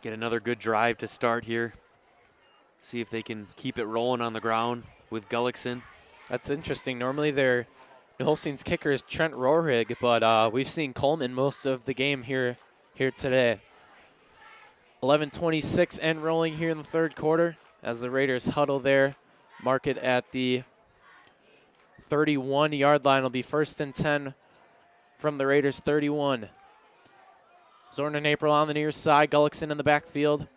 Get another good drive to start here. See if they can keep it rolling on the ground with Gullickson. That's interesting. Normally New Holstein's kicker is Trent Rohrig, but we've seen Coleman most of the game here today. 11:26 and rolling here in the third quarter as the Raiders huddle there. Mark it at the 31-yard line. It'll be 1st and 10 from the Raiders 31. Zorn and April on the near side. Gullickson in the backfield.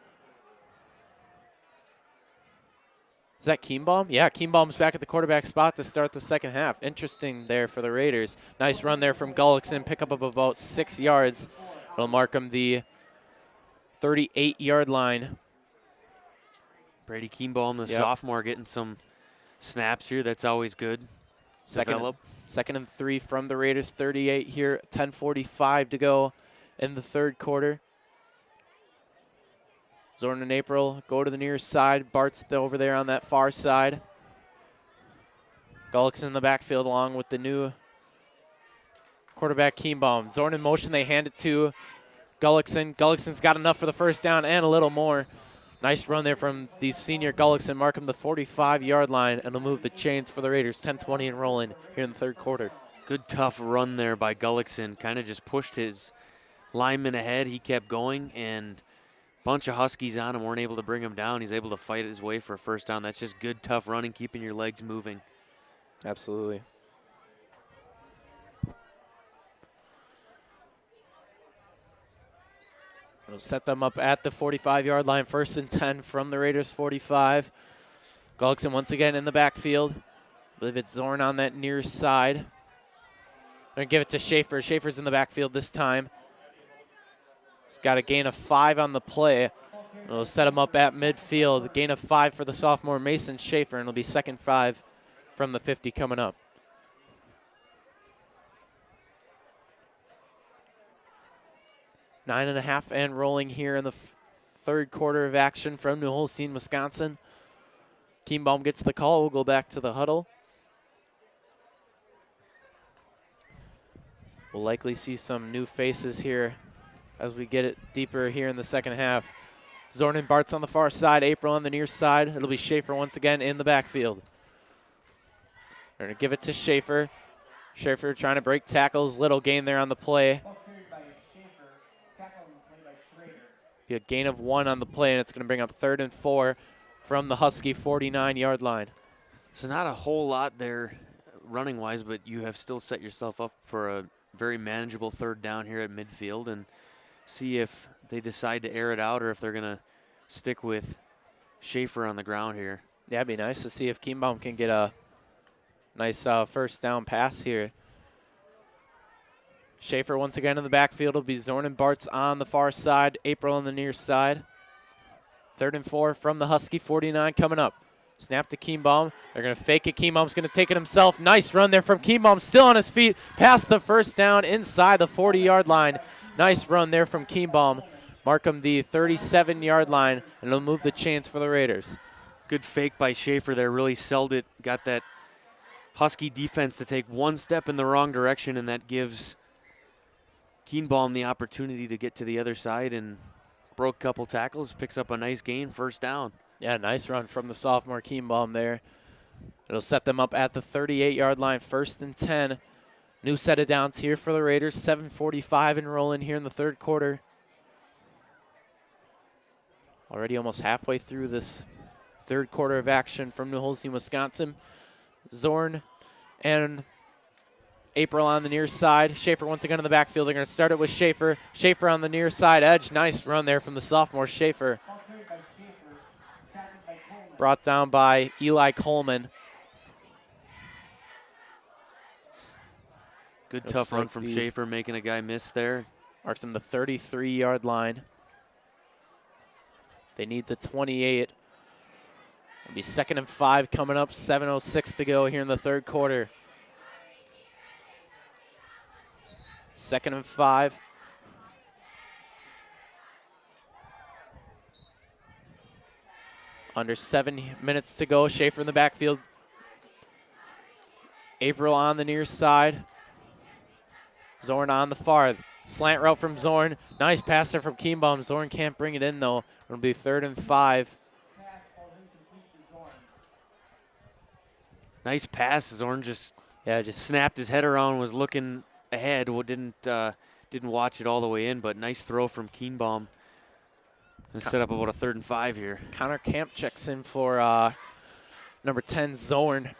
Is that Kienbaum? Yeah, Kienbaum's back at the quarterback spot to start the second half. Interesting there for the Raiders. Nice run there from Gullickson. Pick up of about 6 yards. It'll mark him the 38-yard line. Brady Kienbaum, the sophomore, getting some snaps here. That's always good. Second and 3 from the Raiders. 38 here. 10:45 to go in the third quarter. Zorn and April go to the near side. Bart's over there on that far side. Gullickson in the backfield along with the new quarterback Kienbaum. Zorn in motion. They hand it to Gullickson. Gullickson's got enough for the first down and a little more. Nice run there from the senior Gullickson. Mark him the 45-yard line, and will move the chains for the Raiders. 10:20 and rolling here in the third quarter. Good tough run there by Gullickson. Kind of just pushed his lineman ahead. He kept going, and a bunch of Huskies on him weren't able to bring him down. He's able to fight his way for a first down. That's just good, tough running, keeping your legs moving. Absolutely. It'll set them up at the 45-yard line. 1st and 10 from the Raiders 45. Gullickson once again in the backfield. I believe it's Zorn on that near side. They're going to give it to Schaefer. Schaefer's in the backfield this time. He's got a gain of 5 on the play. It'll set him up at midfield. Gain of 5 for the sophomore Mason Schaefer, and it'll be 2nd 5 from the 50 coming up. 9.5 and rolling here in the third quarter of action from New Holstein, Wisconsin. Kienbaum gets the call. We'll go back to the huddle. We'll likely see some new faces here as we get it deeper here in the second half. Zorn and Bart's on the far side. April on the near side. It'll be Schaefer once again in the backfield. They're going to give it to Schaefer. Schaefer trying to break tackles. Little gain there on the play. Be a gain of 1 on the play, and it's going to bring up 3rd and 4 from the Husky 49-yard line. So not a whole lot there running-wise, but you have still set yourself up for a very manageable 3rd down here at midfield, and see if they decide to air it out or if they're going to stick with Schaefer on the ground here. Yeah, it'd be nice to see if Kienbaum can get a nice first down pass here. Schaefer once again in the backfield. Will be Zorn and Bartz on the far side. April on the near side. 3rd and 4 from the Husky 49 coming up. Snap to Kienbaum. They're going to fake it. Kienbaum's going to take it himself. Nice run there from Kienbaum. Still on his feet. Past the first down inside the 40-yard line. Nice run there from Kienbaum. Mark him the 37-yard line, and it'll move the chains for the Raiders. Good fake by Schaefer there. Really sold it. Got that Husky defense to take one step in the wrong direction, and that gives Kienbaum the opportunity to get to the other side and broke a couple tackles, picks up a nice gain, 1st down. Yeah, nice run from the sophomore Kienbaum there. It'll set them up at the 38-yard line, 1st and 10. New set of downs here for the Raiders. 7:45 and rolling here in the 3rd quarter. Already almost halfway through this 3rd quarter of action from New Holstein, Wisconsin. Zorn and April on the near side. Schaefer once again in the backfield. They're going to start it with Schaefer. Schaefer on the near side edge. Nice run there from the sophomore Schaefer. Brought down by Eli Coleman. Good tough run from Schaefer, making a guy miss there. Marks him the 33-yard line. They need the 28. It'll be 2nd and 5 coming up. 7:06 to go here in the 3rd quarter. 2nd and 5. Under 7 minutes to go. Schaefer in the backfield. April on the near side. Zorn on the far. Slant route from Zorn. Nice pass there from Kienbaum. Zorn can't bring it in, though. It'll be 3rd and 5. Nice pass. Zorn just snapped his head around, was looking ahead. Didn't watch it all the way in, but nice throw from Kienbaum. And set up about a 3rd and 5 here. Connor Camp checks in for number 10, Zorn.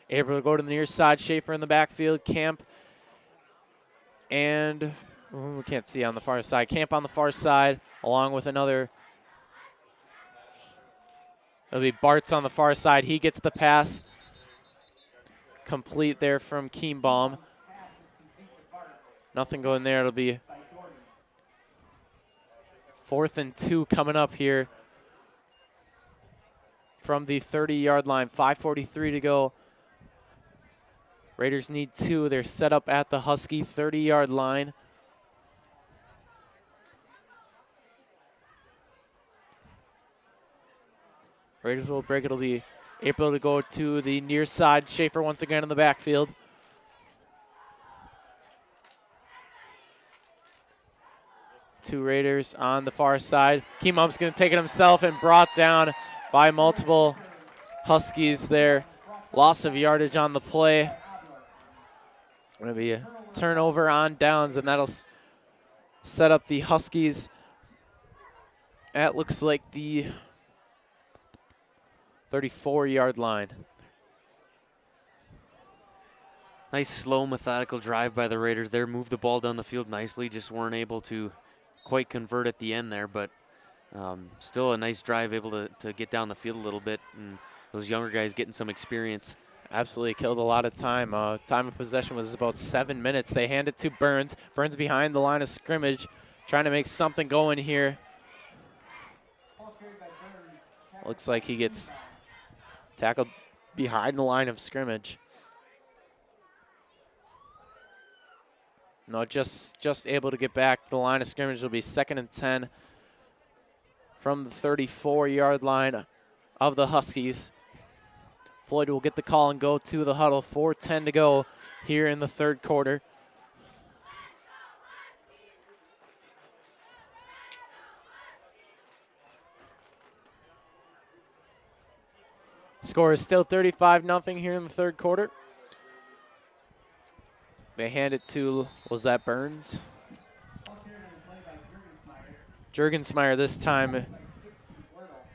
Able to go to the near side. Schaefer in the backfield. Camp and we can't see on the far side. Camp on the far side along with another. It'll be Bartz on the far side. He gets the pass complete there from Kienbaum. Nothing going there. It'll be 4th and 2 coming up here from the 30-yard line. 5:43 to go. Raiders need 2. They're set up at the Husky 30-yard line. Raiders will break. It'll be April to go to the near side. Schaefer once again in the backfield. Two Raiders on the far side. Kienbaum's going to take it himself and brought down by multiple Huskies there. Loss of yardage on the play. Going to be a turnover on downs, and that'll set up the Huskies. That looks like the 34-yard line. Nice, slow, methodical drive by the Raiders there. Moved the ball down the field nicely. Just weren't able to quite convert at the end there, but still a nice drive, able to get down the field a little bit, and those younger guys getting some experience. Absolutely killed a lot of time. Time of possession was about 7 minutes. They hand it to Burns. Burns behind the line of scrimmage, trying to make something going here. Looks like he gets tackled behind the line of scrimmage. No, just able to get back to the line of scrimmage. It'll be 2nd and 10 from the 34-yard line of the Huskies. Floyd will get the call and go to the huddle. 4:10 to go here in the 3rd quarter. Score is still 35-0 here in the third quarter. They hand it to, was that Burns? Jurgensmeyer this time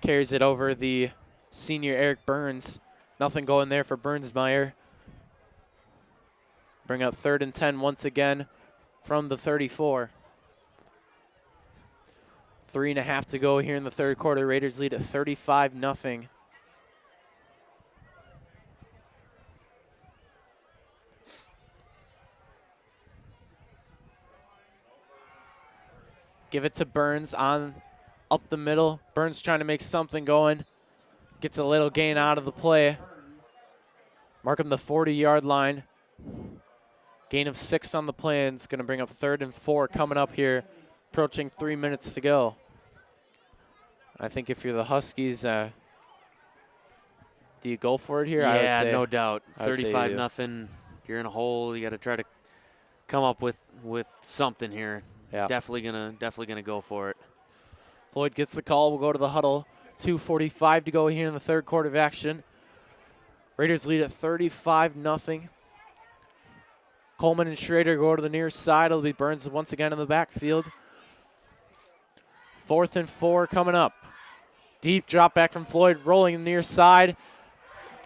carries it over the senior Eric Burns. Nothing going there for Burnsmeyer. Bring up 3rd and 10 once again from the 34. 3.5 to go here in the third quarter. Raiders lead at 35-0. Give it to Burns on up the middle. Burns trying to make something going. Gets a little gain out of the play. Mark him the 40-yard line. Gain of 6 on the play, and it's going to bring up 3rd and 4 coming up here, approaching 3 minutes to go. I think if you're the Huskies, do you go for it here? Yeah, I would say, no doubt. I would say 35-0. You're in a hole. You got to try to come up with something here. Yeah. Definitely gonna go for it. Floyd gets the call. We'll go to the huddle. 2:45 to go here in the third quarter of action. Raiders lead at 35-0. Coleman and Schrader go to the near side. It'll be Burns once again in the backfield. 4th and 4 coming up. Deep drop back from Floyd, rolling in the near side.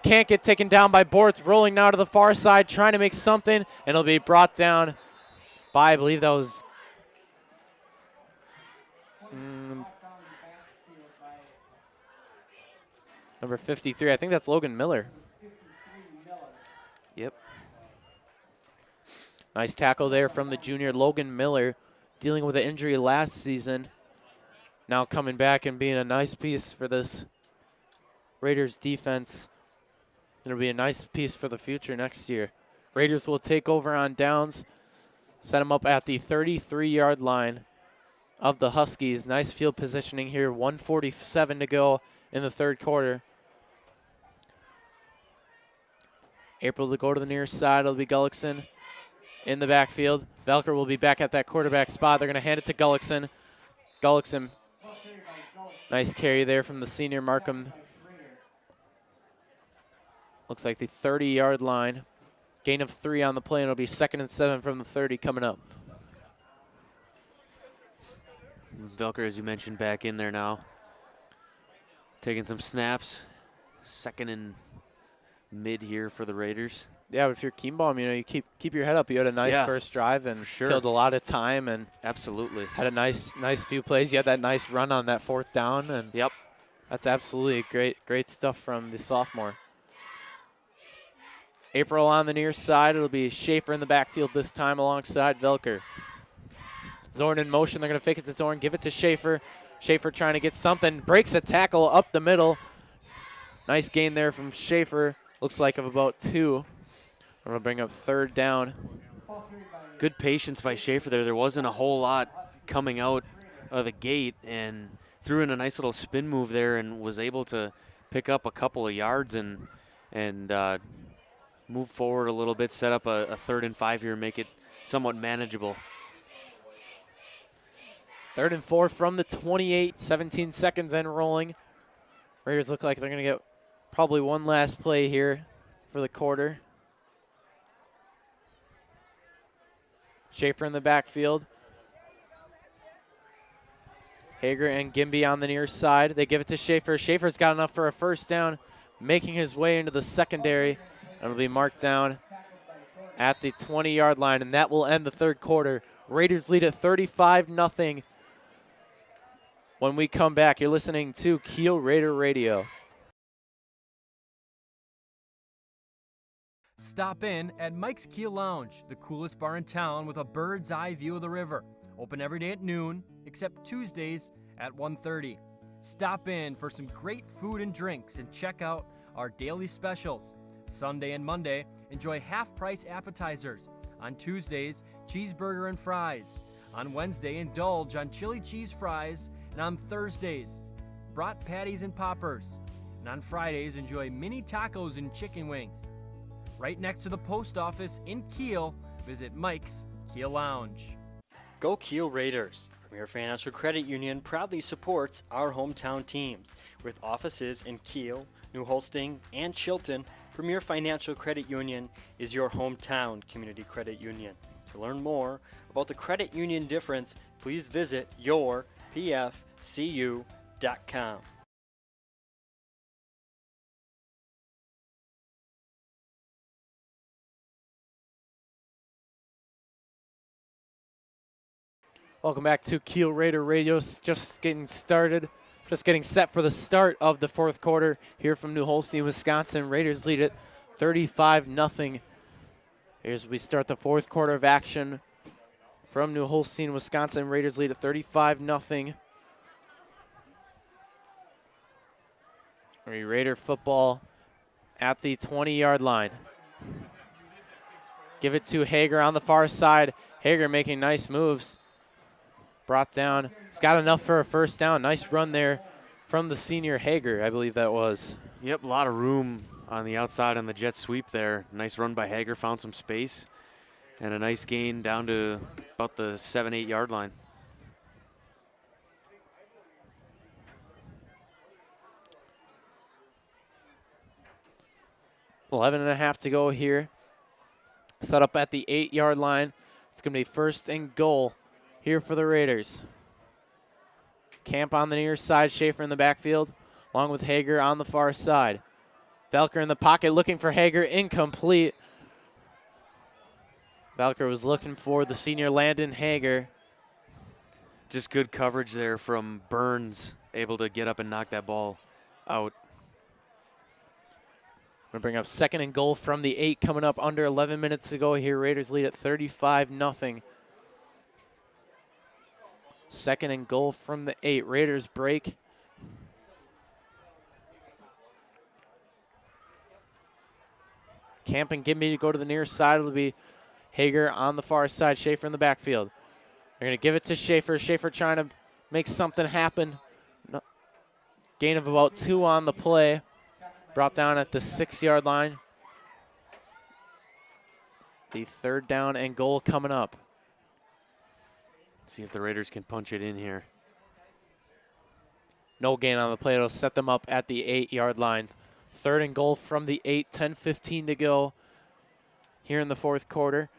Can't get taken down by Bortz. Rolling now to the far side, trying to make something, and it'll be brought down by, I believe that was number 53. I think that's Logan Miller. Yep. Nice tackle there from the junior Logan Miller, dealing with an injury last season. Now coming back and being a nice piece for this Raiders defense. It'll be a nice piece for the future next year. Raiders will take over on downs, set them up at the 33-yard line of the Huskies. Nice field positioning here. 1:47 to go in the third quarter. April to go to the near side. It'll be Gullickson in the backfield. Velker will be back at that quarterback spot. They're going to hand it to Gullickson. Gullickson, nice carry there from the senior Markham. Looks like the 30-yard line. Gain of 3 on the play, and it'll be 2nd and 7 from the 30 coming up. Velker, as you mentioned, back in there now. Taking some snaps. 2nd and mid here for the Raiders. Yeah, but if you're Kienbaum, you know, you keep your head up. You had a nice first drive and killed a lot of time and absolutely had a nice few plays. You had that nice run on that 4th down, and yep, that's absolutely great stuff from the sophomore. April on the near side. It'll be Schaefer in the backfield this time alongside Velker. Zorn in motion. They're going to fake it to Zorn, give it to Schaefer. Schaefer trying to get something, breaks a tackle up the middle. Nice gain there from Schaefer. Looks like of about 2. I'm going to bring up 3rd down. Good patience by Schaefer there. There wasn't a whole lot coming out of the gate, and threw in a nice little spin move there and was able to pick up a couple of yards and move forward a little bit, set up a 3rd and 5 here, make it somewhat manageable. 3rd and 4 from the 28, 17 seconds and rolling. Raiders look like they're going to get probably one last play here for the quarter. Schaefer in the backfield. Hager and Gimby on the near side. They give it to Schaefer. Schaefer's got enough for a 1st down, making his way into the secondary. And it'll be marked down at the 20-yard line, and that will end the third quarter. Raiders lead at 35-0. When we come back, you're listening to Kiel Raider Radio. Stop in at Mike's Kiel Lounge, the coolest bar in town with a bird's eye view of the river. Open every day at noon, except Tuesdays at 1:30. Stop in for some great food and drinks and check out our daily specials. Sunday and Monday, enjoy half-price appetizers. On Tuesdays, cheeseburger and fries. On Wednesday, indulge on chili cheese fries. And on Thursdays, brat patties and poppers. And on Fridays, enjoy mini tacos and chicken wings. Right next to the post office in Kiel, visit Mike's Kiel Lounge. Go Kiel Raiders! Premier Financial Credit Union proudly supports our hometown teams. With offices in Kiel, New Holstein, and Chilton, Premier Financial Credit Union is your hometown community credit union. To learn more about the credit union difference, please visit yourpfcu.com. Welcome back to Kiel Raider Radio. Just getting started, just getting set for the start of the fourth quarter here from New Holstein, Wisconsin. Raiders lead it 35-0. Here's we start the fourth quarter of action from New Holstein, Wisconsin. Raiders lead it 35-0. Raider football at the 20-yard line. Give it to Hager on the far side. Hager making nice moves. Brought down. He's got enough for a first down. Nice run there from the senior Hager, I believe that was. Yep, a lot of room on the outside on the jet sweep there. Nice run by Hager, found some space. And a nice gain down to about the 7-8 yard line. $11.5 to go here. Set up at the 8-yard line. It's going to be first and goal here for the Raiders. Camp on the near side, Schaefer in the backfield, along with Hager on the far side. Velker in the pocket looking for Hager, incomplete. Velker was looking for the senior Landon Hager. Just good coverage there from Burns, able to get up and knock that ball out. We're going to bring up second and goal from the 8, coming up under 11 minutes to go here. Raiders lead at 35-0. Second and goal from the 8. Raiders break. Camp and Gimby to go to the near side. It'll be Hager on the far side. Schaefer in the backfield. They're going to give it to Schaefer. Schaefer trying to make something happen. No. Gain of about 2 on the play. Brought down at the 6-yard line. The third down and goal coming up. See if the Raiders can punch it in here. No gain on the play. It'll set them up at the 8-yard line. Third and goal from the 8, 10:15 to go here in the fourth quarter.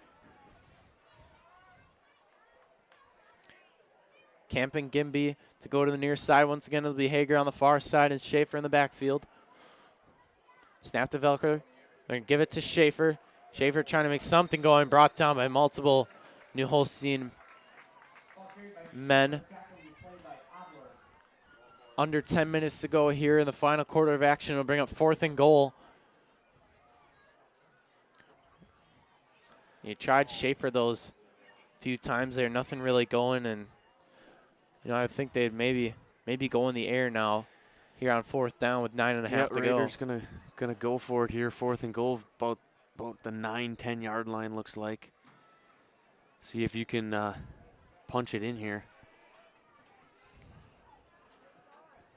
Camp and Gimby to go to the near side. Once again, it'll be Hager on the far side and Schaefer in the backfield. Snap to Velker. They're going to give it to Schaefer. Schaefer trying to make something going. Brought down by multiple New Holstein men. Under 10 minutes to go here in the final quarter of action. It'll bring up fourth and goal. You tried Schaefer those few times there. Nothing really going. And, you know, I think they'd maybe go in the air now here on fourth down with 9.5 to go. Raiders gonna go for it here. Fourth and goal, about the 9-10 yard line looks like. See if you can punch it in here.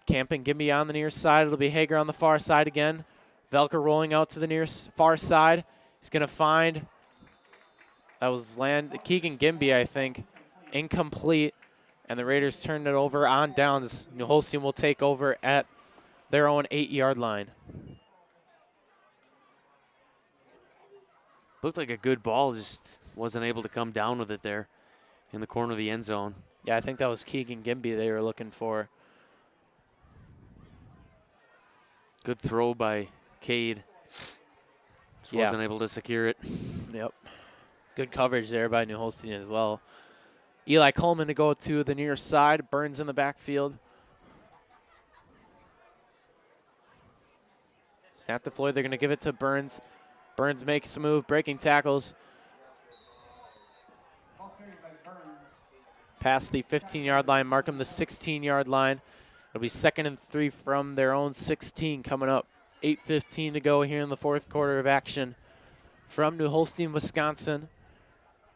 Camp and Gimby on the near side. It'll be Hager on the far side again. Velker rolling out to the near far side. He's going to find, that was Keegan Gimby, I think. Incomplete. And the Raiders turned it over on downs. New Holstein will take over at their own 8-yard line. Looked like a good ball, just wasn't able to come down with it there in the corner of the end zone. Yeah, I think that was Keegan Gimby they were looking for. Good throw by Cade. Just wasn't able to secure it. Yep. Good coverage there by New Holstein as well. Eli Coleman to go to the near side. Burns in the backfield. Snap to Floyd. They're going to give it to Burns. Burns makes a move, breaking tackles. Past the 15-yard line, Markham the 16-yard line. It'll be 2nd and 3 from their own 16 coming up. 8:15 to go here in the fourth quarter of action from New Holstein, Wisconsin.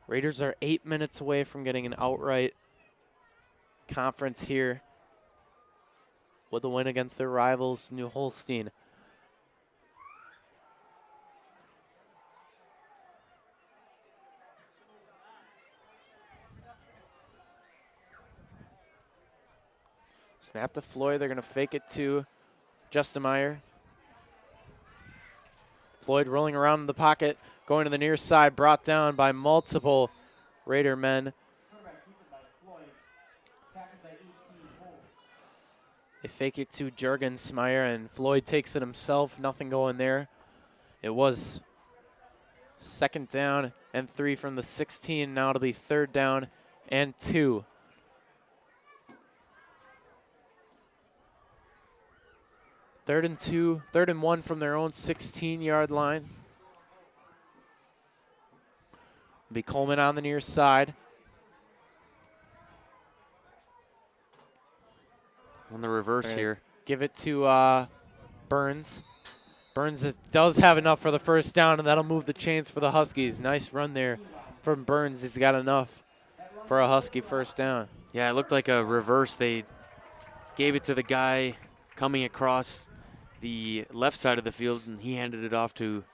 Raiders are 8 minutes away from getting an outright conference here with a win against their rivals, New Holstein. Snap to Floyd. They're going to fake it to Justemeyer. Floyd rolling around in the pocket, going to the near side, brought down by multiple Raider men. They fake it to Juergensmeyer, and Floyd takes it himself. Nothing going there. It was 2nd down and 3 from the 16. Now it'll be 3rd down and 2. Third and 1 from their own 16-yard line. Be Coleman on the near side. On the reverse here. Give it to Burns. Burns does have enough for the 1st down, and that'll move the chains for the Huskies. Nice run there from Burns. He's got enough for a Husky 1st down. Yeah, it looked like a reverse. They gave it to the guy coming across the left side of the field, and he handed it off to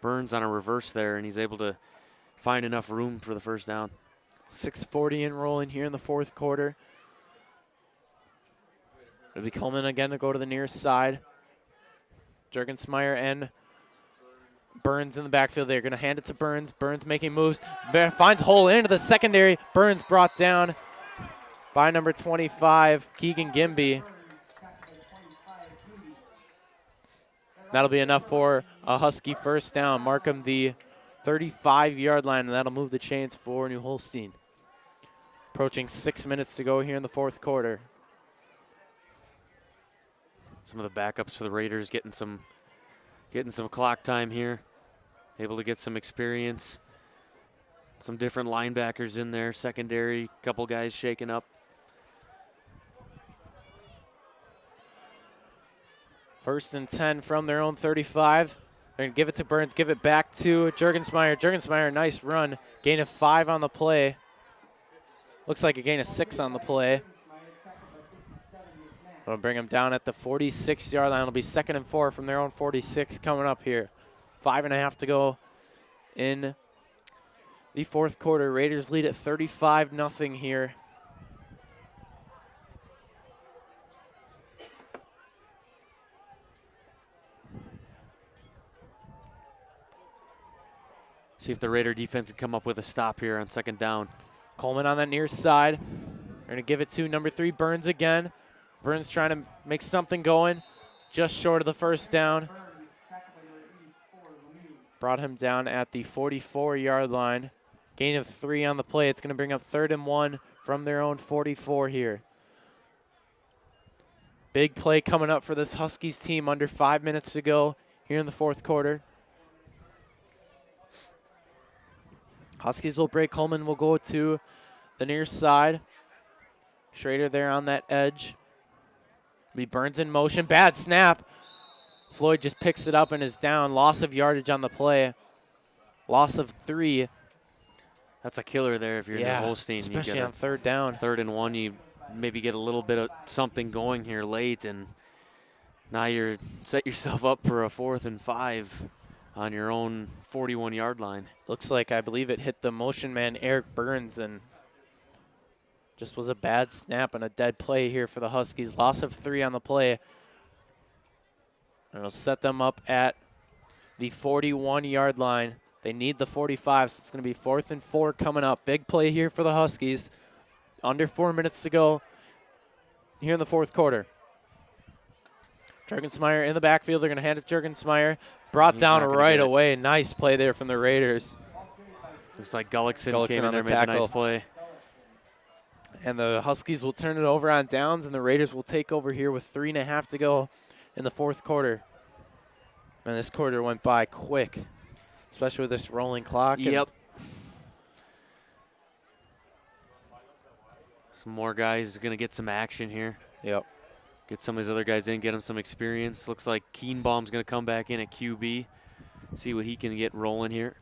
Burns on a reverse there, and he's able to find enough room for the 1st down. 6:40 in rolling here in the 4th quarter. It'll be Coleman again to go to the near side. Juergensmeyer and Burns in the backfield. They're going to hand it to Burns. Burns making moves. Finds hole into the secondary. Burns brought down by number 25, Keegan Gimby. That'll be enough for a Husky 1st down. Mark him the 35-yard line, and that'll move the chains for New Holstein. Approaching 6 minutes to go here in the 4th quarter. Some of the backups for the Raiders getting some clock time here. Able to get some experience. Some different linebackers in there, secondary, couple guys shaking up. 1st and 10 from their own 35. They're going to give it to Burns, give it back to Juergensmeyer. Juergensmeyer, nice run. Gain of 5 on the play. Looks like a gain of 6 on the play. That'll bring him down at the 46-yard line. It'll be 2nd and 4 from their own 46 coming up here. 5.5 to go in the 4th quarter. Raiders lead at 35-0 here. See if the Raider defense can come up with a stop here on 2nd down. Coleman on that near side. They're going to give it to number 3, Burns again. Burns trying to make something going. Just short of the 1st down. Brought him down at the 44-yard line. Gain of 3 on the play. It's going to bring up 3rd and 1 from their own 44 here. Big play coming up for this Huskies team. Under 5 minutes to go here in the 4th quarter. Huskies will break. Coleman will go to the near side. Schrader there on that edge. Be Burns in motion. Bad snap. Floyd just picks it up and is down. Loss of yardage on the play. Loss of 3. That's a killer there if you're in the Holstein. Especially on 3rd down. 3rd and 1, you maybe get a little bit of something going here late, and now you're set yourself up for a 4th and 5 on your own 41-yard line. Looks like, I believe it hit the motion man, Eric Burns, and just was a bad snap and a dead play here for the Huskies. Loss of 3 on the play. And it'll set them up at the 41-yard line. They need the 45, so it's going to be 4th and 4 coming up. Big play here for the Huskies. Under 4 minutes to go here in the 4th quarter. Juergensmeyer in the backfield. They're going to hand it to Juergensmeyer. Brought down right away. Nice play there from the Raiders. Looks like Gullickson came in there, made a nice play. And the Huskies will turn it over on downs, and the Raiders will take over here with 3.5 to go in the 4th quarter. And this quarter went by quick, especially with this rolling clock. Yep. Some more guys going to get some action here. Yep. Get some of these other guys in, get them some experience. Looks like Keenbaum's going to come back in at QB, see what he can get rolling here.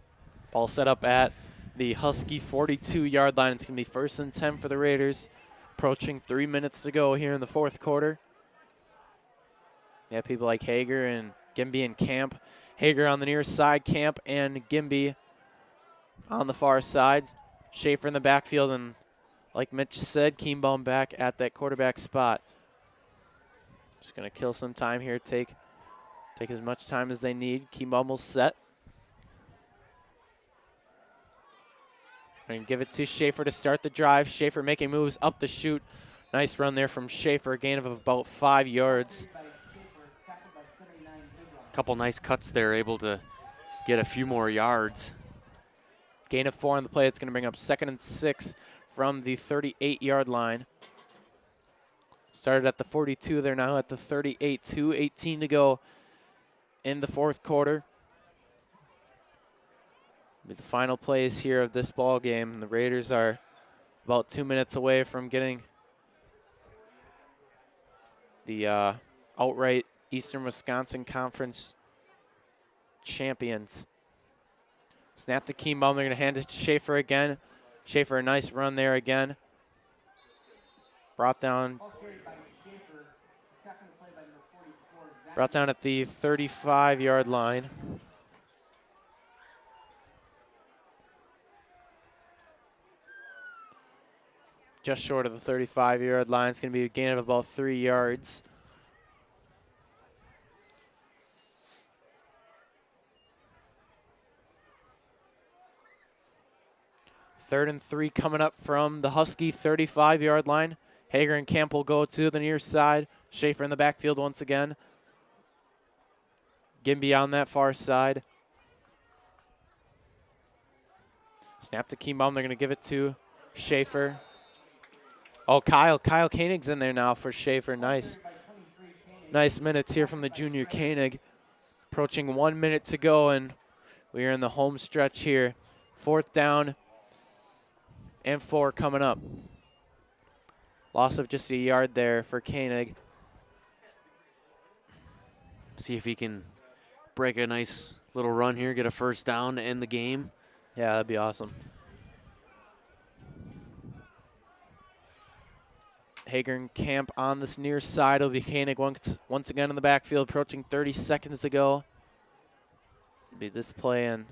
Ball set up at the Husky 42-yard line. It's going to be 1st and 10 for the Raiders. Approaching 3 minutes to go here in the 4th quarter. Yeah, people like Hager and Gimby and Camp. Hager on the near side, Camp and Gimby on the far side. Schaefer in the backfield, and like Mitch said, Keenbaum back at that quarterback spot. Just going to kill some time here, take as much time as they need. Keep almost set. And give it to Schaefer to start the drive. Schaefer making moves up the chute. Nice run there from Schaefer, a gain of about 5 yards. A couple nice cuts there, able to get a few more yards. Gain of 4 on the play. It's going to bring up 2nd and 6 from the 38-yard line. Started at the 42. They're now at the 38. 2:18 to go in the fourth quarter. Be the final plays here of this ball game. The Raiders are about 2 minutes away from getting the outright Eastern Wisconsin Conference champions. Snap to Kienbaum. They're going to hand it to Schaefer again. Schaefer, a nice run there again. Brought down at the 35-yard line. Just short of the 35-yard line. It's going to be a gain of about 3 yards. Third and 3 coming up from the Husky 35-yard line. Hager and Camp will go to the near side. Schaefer in the backfield once again. Gimby on that far side. Snap to Kienbaum. They're going to give it to Schaefer. Oh, Kyle Koenig's in there now for Schaefer. Nice minutes here from the junior Koenig. Approaching 1 minute to go, and we are in the home stretch here. 4th down and 4 coming up. Loss of just a yard there for Koenig. See if he can break a nice little run here, get a first down to end the game. Yeah, that'd be awesome. Hager and Camp on this near side. It'll be Koenig once again in the backfield, approaching 30 seconds to go. It'll be this play and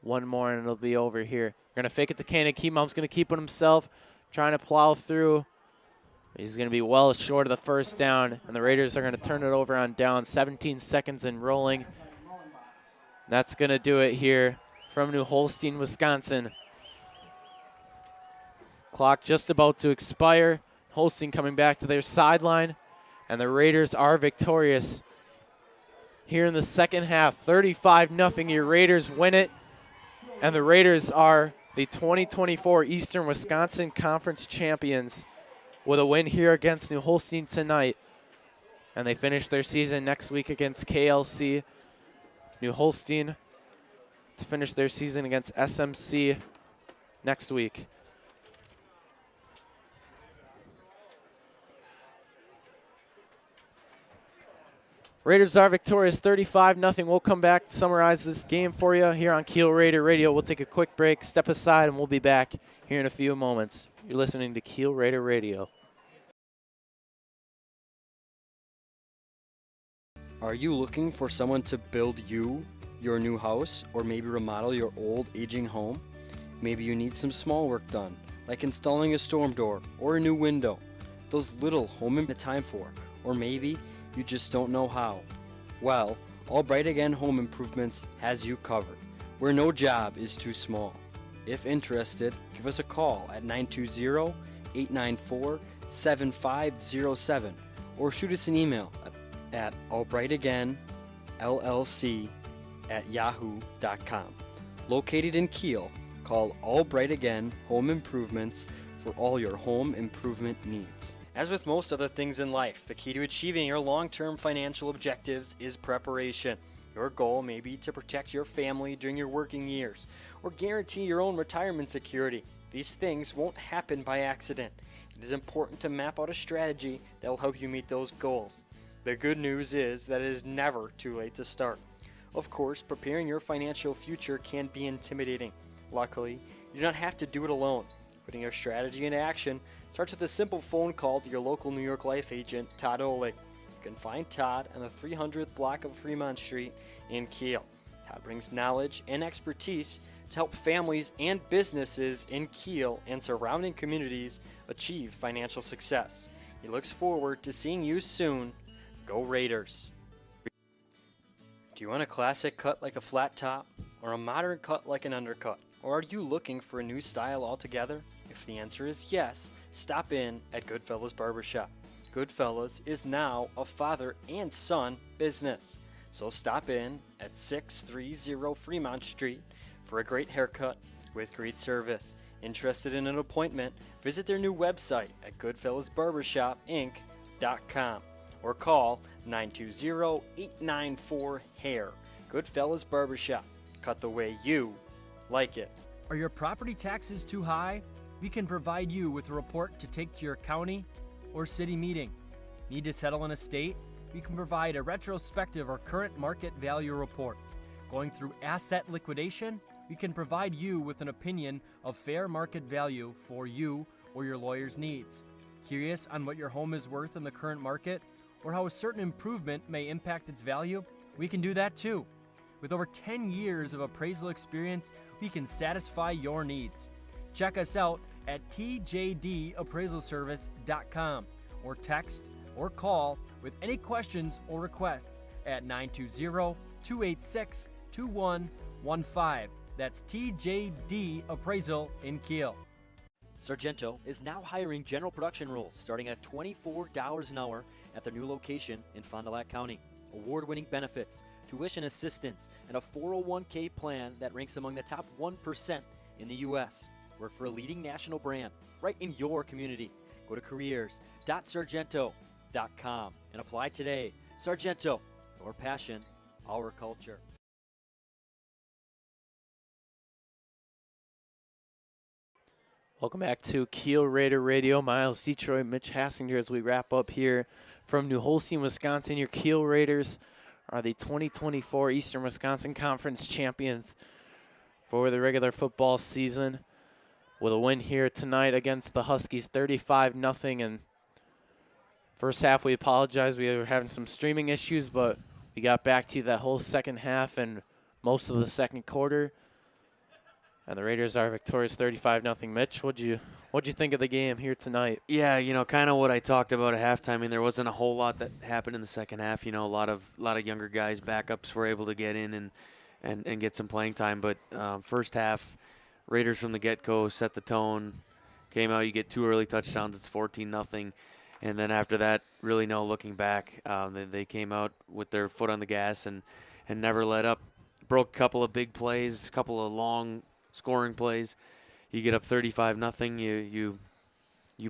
one more, and it'll be over here. We're going to fake it to Koenig. Kienbaum's going to keep it himself, trying to plow through. He's going to be well short of the first down, and the Raiders are going to turn it over on down. 17 seconds and rolling. That's going to do it here from New Holstein, Wisconsin. Clock just about to expire. Holstein coming back to their sideline, and the Raiders are victorious here in the second half. 35-0. Your Raiders win it, and the Raiders are the 2024 Eastern Wisconsin Conference champions with a win here against New Holstein tonight. And they finish their season next week against KLC. New Holstein to finish their season against SMC next week. Raiders are victorious 35-0. We'll come back to summarize this game for you here on Kiel Raider Radio. We'll take a quick break, step aside, and we'll be back here in a few moments. You're listening to Kiel Raider Radio. Are you looking for someone to build you your new house, or maybe remodel your old aging home? Maybe you need some small work done, like installing a storm door or a new window. Those little home improvement time for, or maybe you just don't know how. Well, All Bright Again Home Improvements has you covered, where no job is too small. If interested, give us a call at 920-894-7507 or shoot us an email at allbrightagainllc@yahoo.com. Located in Kiel, call All Bright Again Home Improvements for all your home improvement needs. As with most other things in life, the key to achieving your long-term financial objectives is preparation. Your goal may be to protect your family during your working years or guarantee your own retirement security. These things won't happen by accident. It is important to map out a strategy that will help you meet those goals. The good news is that it is never too late to start. Of course, preparing your financial future can be intimidating. Luckily, you do not have to do it alone. Putting your strategy into action starts with a simple phone call to your local New York Life agent, Todd Oleg. You can find Todd on the 300th block of Fremont Street in Kiel. Todd brings knowledge and expertise to help families and businesses in Kiel and surrounding communities achieve financial success. He looks forward to seeing you soon. Go Raiders! Do you want a classic cut like a flat top, or a modern cut like an undercut? Or are you looking for a new style altogether? If the answer is yes, stop in at Goodfellas Barbershop. Goodfellas is now a father and son business. So stop in at 630 Fremont Street for a great haircut with great service. Interested in an appointment? Visit their new website at goodfellasbarbershopinc.com or call 920-894-HAIR. Goodfellas Barbershop. Cut the way you like it. Are your property taxes too high? We can provide you with a report to take to your county or city meeting. Need to settle an estate? We can provide a retrospective or current market value report. Going through asset liquidation? We can provide you with an opinion of fair market value for you or your lawyer's needs. Curious on what your home is worth in the current market or how a certain improvement may impact its value? We can do that too. With over 10 years of appraisal experience, we can satisfy your needs. Check us out at tjdappraisalservice.com or text or call with any questions or requests at 920-286-2115. That's TJD Appraisal in Kiel. Sargento is now hiring general production roles starting at $24 an hour at their new location in Fond du Lac County. Award-winning benefits, tuition assistance, and a 401k plan that ranks among the top 1% in the U.S. Work for a leading national brand right in your community. Go to careers.sargento.com and apply today. Sargento, your passion, our culture. Welcome back to Kiel Raider Radio. Miles Detroit, Mitch Hassinger as we wrap up here from New Holstein, Wisconsin. Your Kiel Raiders are the 2024 Eastern Wisconsin Conference champions for the regular football season with a win here tonight against the Huskies, 35-0. And first half, we apologize. We were having some streaming issues, but we got back to that whole second half and most of the second quarter. And the Raiders are victorious 35-0. Mitch, what'd you think of the game here tonight? Yeah, kind of what I talked about at halftime. I mean, there wasn't a whole lot that happened in the second half. A lot of younger guys, backups were able to get in and get some playing time. But first half, Raiders from the get-go set the tone. Came out, you get 2 early touchdowns, it's 14-0. And then after that, really no looking back. They came out with their foot on the gas and never let up. Broke a couple of big plays, a couple of long scoring plays. You get up 35-0. You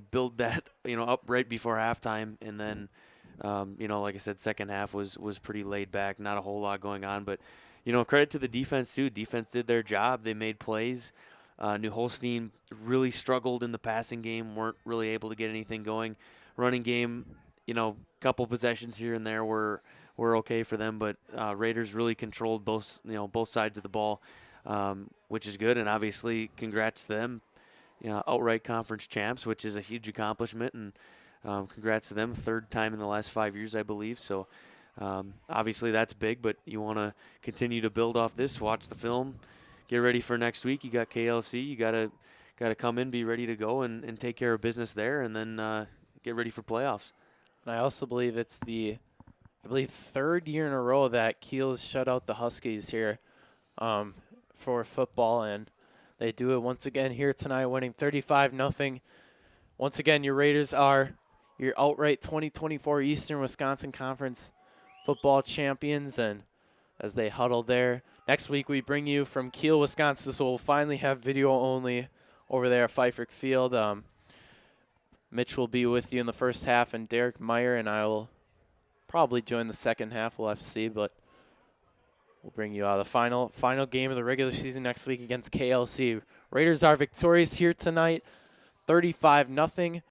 build that up right before halftime, and then like I said, second half was pretty laid back. Not a whole lot going on, but credit to the defense too. Defense did their job. They made plays. New Holstein really struggled in the passing game. Weren't really able to get anything going. Running game, couple possessions here and there were okay for them, but Raiders really controlled both sides of the ball. Which is good, and obviously congrats to them, outright conference champs, which is a huge accomplishment, and congrats to them, 3rd time in the last 5 years, I believe. So obviously that's big, but you want to continue to build off this, watch the film, get ready for next week. You got KLC, you got to come in, be ready to go, and take care of business there, and then get ready for playoffs. And I also believe it's the 3rd year in a row that Kiel has shut out the Huskies here. For football, and they do it once again here tonight, winning 35-0. Once again, your Raiders are your outright 2024 Eastern Wisconsin Conference football champions, and as they huddle there. Next week, we bring you from Kiel, Wisconsin, so we'll finally have video only over there at Pfeiffer Field. Mitch will be with you in the first half, and Derek Meyer and I will probably join the second half. We'll have to see, but we'll bring you the final game of the regular season next week against KLC. Raiders are victorious here tonight, 35-0.